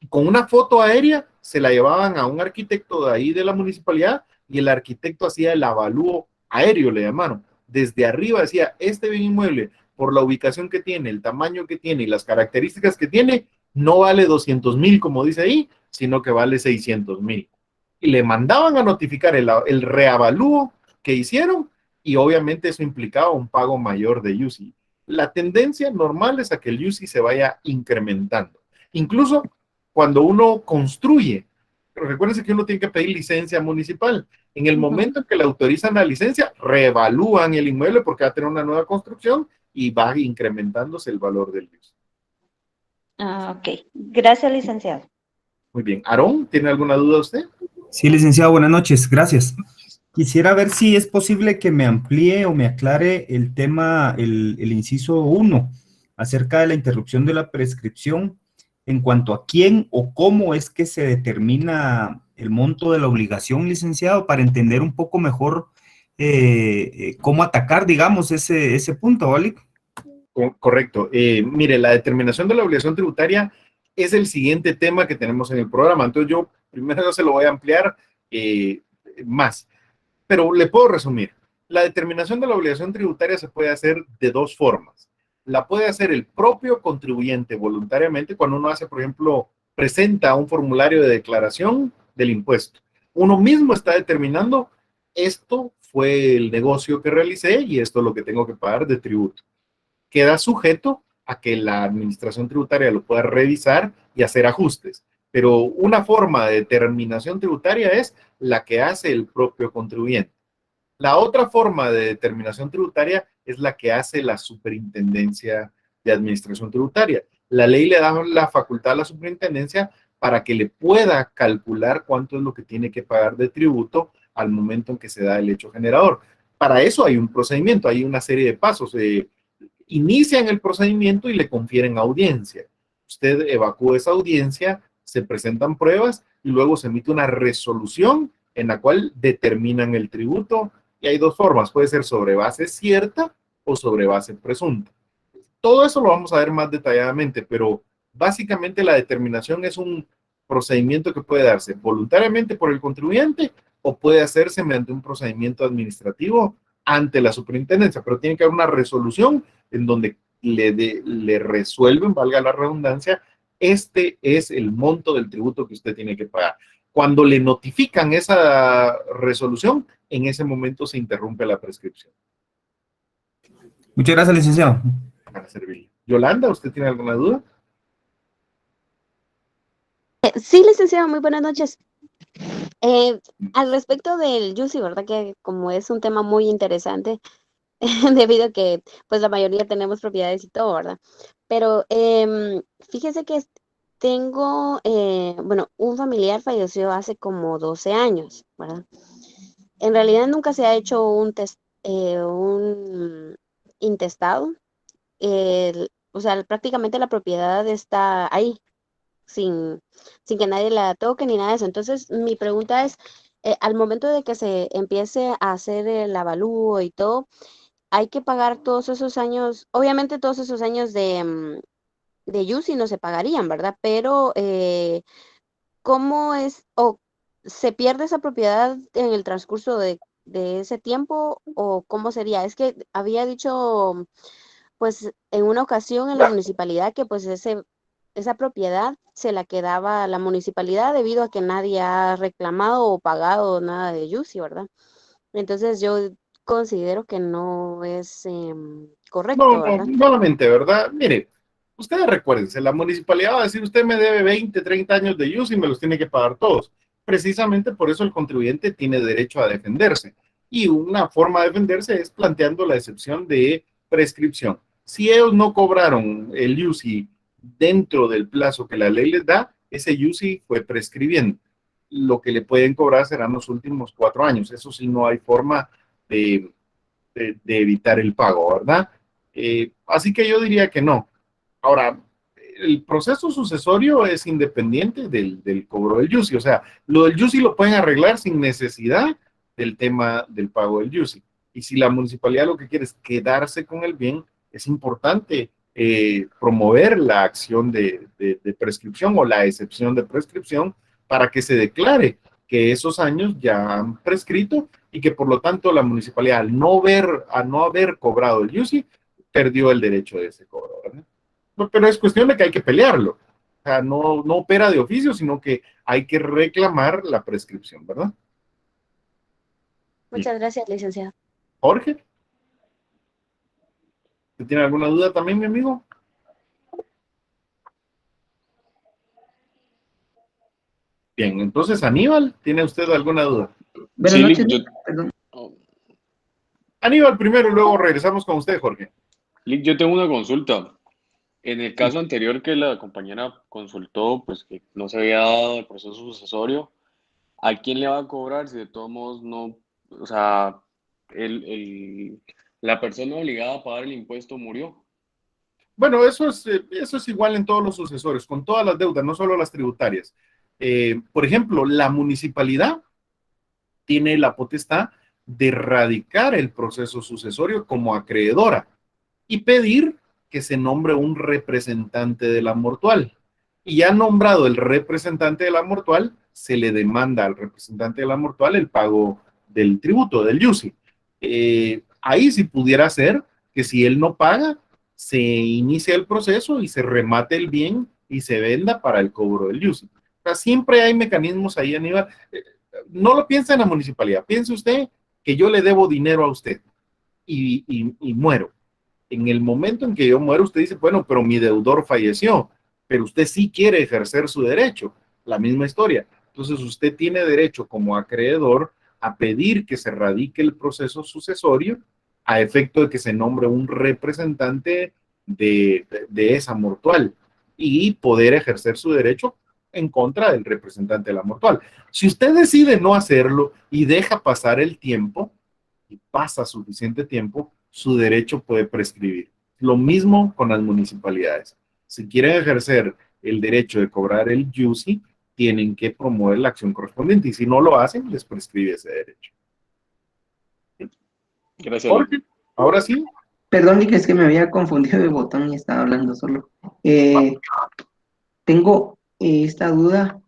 Y con una foto aérea se la llevaban a un arquitecto de ahí de la municipalidad y el arquitecto hacía el avalúo aéreo, le llamaron. Desde arriba decía, este bien inmueble, por la ubicación que tiene, el tamaño que tiene y las características que tiene, no vale 200,000, como dice ahí, sino que vale 600,000. Y le mandaban a notificar el reavalúo que hicieron y obviamente eso implicaba un pago mayor de UCI. La tendencia normal es a que el UCI se vaya incrementando. Incluso cuando uno construye, recuérdense que uno tiene que pedir licencia municipal. En el momento en que le autorizan la licencia, reevalúan el inmueble porque va a tener una nueva construcción y va incrementándose el valor del UCI. Ah, ok. Gracias, licenciado. Muy bien. Aarón, ¿tiene alguna duda usted? Sí, licenciado, buenas noches, gracias. Quisiera ver si es posible que me amplíe o me aclare el tema, el inciso 1, acerca de la interrupción de la prescripción en cuanto a quién o cómo es que se determina el monto de la obligación, licenciado, para entender un poco mejor cómo atacar, digamos, ese punto, ¿vale? Correcto. Mire, la determinación de la obligación tributaria es el siguiente tema que tenemos en el programa. Entonces yo primero se lo voy a ampliar más, pero le puedo resumir. La determinación de la obligación tributaria se puede hacer de dos formas. La puede hacer el propio contribuyente voluntariamente cuando uno hace, por ejemplo, presenta un formulario de declaración del impuesto. Uno mismo está determinando, esto fue el negocio que realicé y esto es lo que tengo que pagar de tributo. Queda sujeto a que la administración tributaria lo pueda revisar y hacer ajustes. Pero una forma de determinación tributaria es la que hace el propio contribuyente. La otra forma de determinación tributaria es la que hace la Superintendencia de Administración Tributaria. La ley le da la facultad a la superintendencia para que le pueda calcular cuánto es lo que tiene que pagar de tributo al momento en que se da el hecho generador. Para eso hay un procedimiento, hay una serie de pasos. Inician el procedimiento y le confieren audiencia. Usted evacúa esa audiencia, se presentan pruebas y luego se emite una resolución en la cual determinan el tributo. Y hay dos formas, puede ser sobre base cierta o sobre base presunta. Todo eso lo vamos a ver más detalladamente, pero básicamente la determinación es un procedimiento que puede darse voluntariamente por el contribuyente o puede hacerse mediante un procedimiento administrativo ante la superintendencia, pero tiene que haber una resolución en donde le resuelven, valga la redundancia, este es el monto del tributo que usted tiene que pagar. Cuando le notifican esa resolución, en ese momento se interrumpe la prescripción. Muchas gracias, licenciado. Para servirle. Yolanda, ¿usted tiene alguna duda? Sí, licenciado, muy buenas noches. Al respecto del UCI, ¿verdad? Que como es un tema muy interesante, debido a que pues la mayoría tenemos propiedades y todo, ¿verdad? Pero fíjese que tengo, bueno, un familiar falleció hace como 12 años, ¿verdad? En realidad nunca se ha hecho un intestado. O sea, prácticamente la propiedad está ahí, sin que nadie la toque ni nada de eso. Entonces, mi pregunta es, al momento de que se empiece a hacer el avalúo y todo, hay que pagar todos esos años, obviamente todos esos años de UCI no se pagarían, ¿verdad? Pero, ¿cómo es, o se pierde esa propiedad en el transcurso de de ese tiempo o cómo sería? Es que había dicho, pues, en una ocasión en la municipalidad que pues esa propiedad se la quedaba la municipalidad debido a que nadie ha reclamado o pagado nada de Yusi, ¿verdad? Entonces yo considero que no es correcto, No, ¿verdad? nuevamente, ¿verdad? Mire, ustedes recuérdense, la municipalidad va a decir, usted me debe 20, 30 años de use y me los tiene que pagar todos. Precisamente por eso el contribuyente tiene derecho a defenderse. Y una forma de defenderse es planteando la excepción de prescripción. Si ellos no cobraron el UCI dentro del plazo que la ley les da, ese UCI fue prescribiendo. Lo que le pueden cobrar serán los últimos 4 años. Eso sí, no hay forma de evitar el pago, ¿verdad? Así que yo diría que no. Ahora, el proceso sucesorio es independiente del cobro del UCI. O sea, lo del UCI lo pueden arreglar sin necesidad del tema del pago del UCI. Y si la municipalidad lo que quiere es quedarse con el bien, es importante promover la acción de prescripción o la excepción de prescripción para que se declare que esos años ya han prescrito y que por lo tanto la municipalidad al no haber cobrado el UCI perdió el derecho de ese cobro, ¿verdad? Pero es cuestión de que hay que pelearlo. O sea, no opera de oficio, sino que hay que reclamar la prescripción, ¿verdad? Muchas gracias, licenciado. Jorge, ¿usted tiene alguna duda también, mi amigo? Bien, entonces Aníbal, ¿tiene usted alguna duda? Buenas noches, perdón. Aníbal primero y luego regresamos con usted, Jorge. Yo tengo una consulta. En el caso anterior que la compañera consultó, pues que no se había dado el proceso sucesorio, ¿a quién le va a cobrar si de todos modos no, o sea, la persona obligada a pagar el impuesto murió? Bueno, eso es igual en todos los sucesorios, con todas las deudas, no solo las tributarias. Por ejemplo, la municipalidad tiene la potestad de radicar el proceso sucesorio como acreedora y pedir que se nombre un representante de la mortual. Y ya nombrado el representante de la mortual, se le demanda al representante de la mortual el pago del tributo, del UCI. Ahí sí pudiera ser que si él no paga, se inicia el proceso y se remate el bien y se venda para el cobro del UCI. O sea, siempre hay mecanismos ahí, Aníbal. No lo piensa en la municipalidad. Piense usted que yo le debo dinero a usted y muero. En el momento en que yo muero, usted dice, bueno, pero mi deudor falleció, pero usted sí quiere ejercer su derecho. La misma historia. Entonces, usted tiene derecho como acreedor a pedir que se radique el proceso sucesorio a efecto de que se nombre un representante de esa mortual y poder ejercer su derecho en contra del representante de la mortual. Si usted decide no hacerlo y deja pasar el tiempo, y pasa suficiente tiempo, su derecho puede prescribir. Lo mismo con las municipalidades. Si quieren ejercer el derecho de cobrar el UCI, tienen que promover la acción correspondiente y si no lo hacen, les prescribe ese derecho. Gracias. Jorge, ahora sí. Perdón, Lick, es que me había confundido de botón y estaba hablando solo. Tengo esta duda.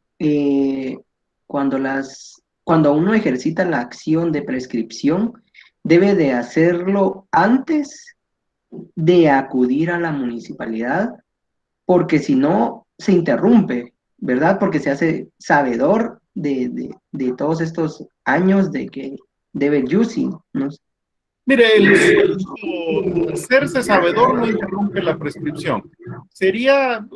Cuando uno ejercita la acción de prescripción, debe de hacerlo antes de acudir a la municipalidad, porque si no, se interrumpe, ¿verdad? Porque se hace sabedor de todos estos años de que debe el UCI, ¿no? Mire, el hacerse sabedor no interrumpe la prescripción. Sería,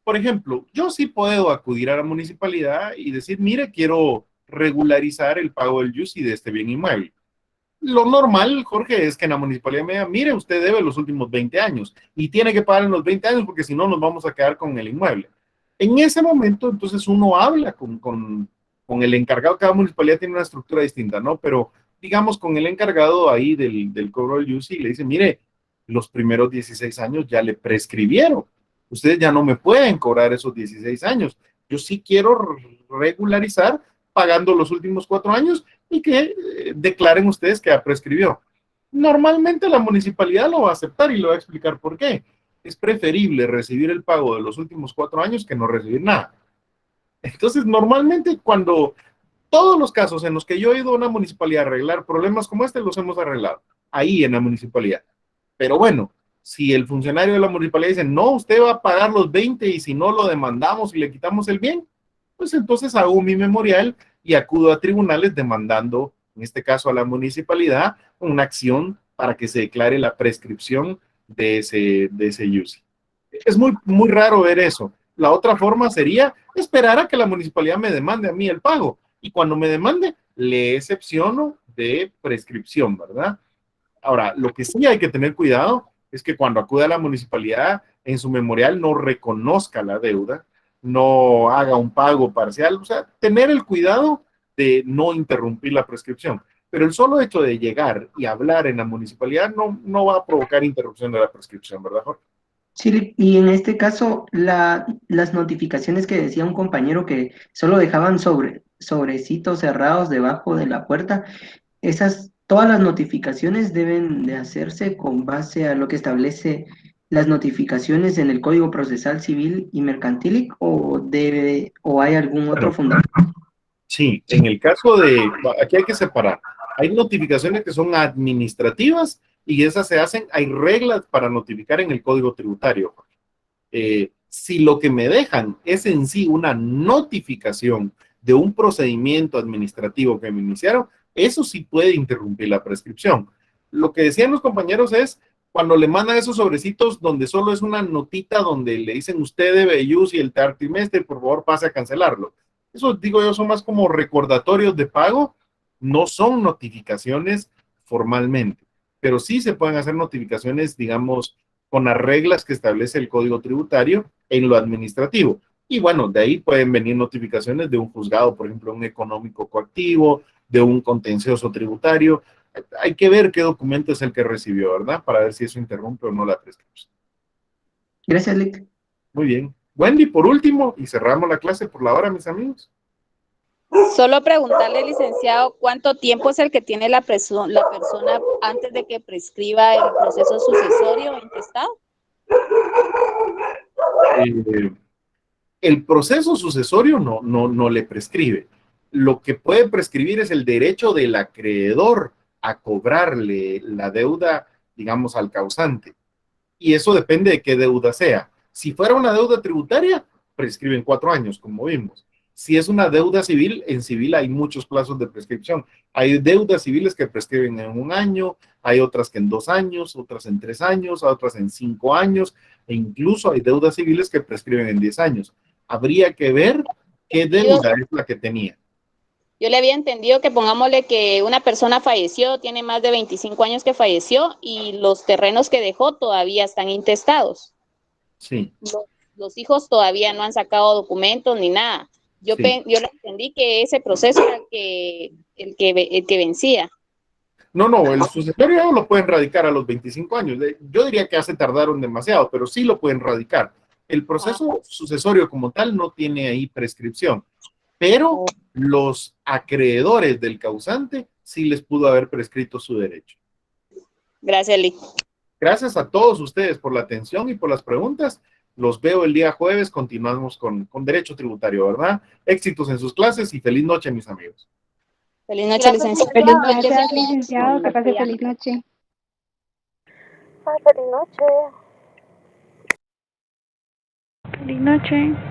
por ejemplo, yo sí puedo acudir a la municipalidad y decir, mire, quiero regularizar el pago del UCI de este bien inmueble. Lo normal, Jorge, es que en la municipalidad me diga, mire, usted debe los últimos 20 años y tiene que pagar en los 20 años porque si no nos vamos a quedar con el inmueble. En ese momento, entonces uno habla con el encargado. Cada municipalidad tiene una estructura distinta, ¿no? Pero digamos con el encargado ahí del cobro del UCI y le dice, mire, los primeros 16 años ya le prescribieron. Ustedes ya no me pueden cobrar esos 16 años. Yo sí quiero regularizar pagando los últimos 4 años y que declaren ustedes que ya prescribió. Normalmente la municipalidad lo va a aceptar y lo va a explicar por qué. Es preferible recibir el pago de los últimos 4 años que no recibir nada. Entonces, normalmente cuando Todos los casos en los que yo he ido a una municipalidad a arreglar problemas como este, los hemos arreglado ahí en la municipalidad. Pero bueno, si el funcionario de la municipalidad dice, no, usted va a pagar los 20 y si no lo demandamos y le quitamos el bien, pues entonces hago mi memorial y acudo a tribunales demandando, en este caso a la municipalidad, una acción para que se declare la prescripción de ese UCI. Es muy raro ver eso. La otra forma sería esperar a que la municipalidad me demande a mí el pago. Y cuando me demande, le excepciono de prescripción, ¿verdad? Ahora, lo que sí hay que tener cuidado es que cuando acuda a la municipalidad, en su memorial no reconozca la deuda, no haga un pago parcial, o sea, tener el cuidado de no interrumpir la prescripción. Pero el solo hecho de llegar y hablar en la municipalidad no va a provocar interrupción de la prescripción, ¿verdad, Jorge? Sí, y en este caso, las notificaciones que decía un compañero que solo dejaban sobrecitos cerrados debajo de la puerta, todas las notificaciones deben de hacerse con base a lo que establece las notificaciones en el Código Procesal Civil y Mercantil, o hay algún otro fundamento. Sí, en el caso aquí hay que separar. Hay notificaciones que son administrativas y esas se hacen, hay reglas para notificar en el Código Tributario. Si lo que me dejan es en sí una notificación de un procedimiento administrativo que me iniciaron, eso sí puede interrumpir la prescripción. Lo que decían los compañeros es cuando le mandan esos sobrecitos donde solo es una notita donde le dicen usted debe UCI el trimestre, por favor pase a cancelarlo. Eso, digo yo, son más como recordatorios de pago, no son notificaciones formalmente, pero sí se pueden hacer notificaciones, digamos, con las reglas que establece el Código Tributario en lo administrativo. Y bueno, de ahí pueden venir notificaciones de un juzgado, por ejemplo, un económico coactivo, de un contencioso tributario. Hay que ver qué documento es el que recibió, ¿verdad? Para ver si eso interrumpe o no la prescripción. Gracias, Lick. Muy bien. Wendy, por último, y cerramos la clase por la hora, mis amigos. Solo preguntarle, licenciado, ¿cuánto tiempo es el que tiene la persona antes de que prescriba el proceso sucesorio o intestado? El proceso sucesorio no le prescribe. Lo que puede prescribir es el derecho del acreedor a cobrarle la deuda, digamos, al causante. Y eso depende de qué deuda sea. Si fuera una deuda tributaria, prescriben 4 años, como vimos. Si es una deuda civil, en civil hay muchos plazos de prescripción. Hay deudas civiles que prescriben en 1 año, hay otras que en 2 años, otras en 3 años, otras en 5 años, e incluso hay deudas civiles que prescriben en 10 años. Habría que ver qué deuda es la que tenía. Yo le había entendido que pongámosle que una persona falleció, tiene más de 25 años que falleció y los terrenos que dejó todavía están intestados. Sí. Los hijos todavía no han sacado documentos ni nada. Yo le entendí que ese proceso era el que vencía. No, el sucesorio lo pueden radicar a los 25 años. Yo diría que ya se tardaron demasiado, pero sí lo pueden radicar. El proceso sucesorio como tal no tiene ahí prescripción, pero los acreedores del causante sí les pudo haber prescrito su derecho. Gracias, Lick. Gracias a todos ustedes por la atención y por las preguntas. Los veo el día jueves, continuamos con Derecho Tributario, ¿verdad? Éxitos en sus clases y feliz noche, mis amigos. Feliz noche, licenciado. Feliz noche, licenciado. Que pase feliz noche. Feliz noche. Feliz noche.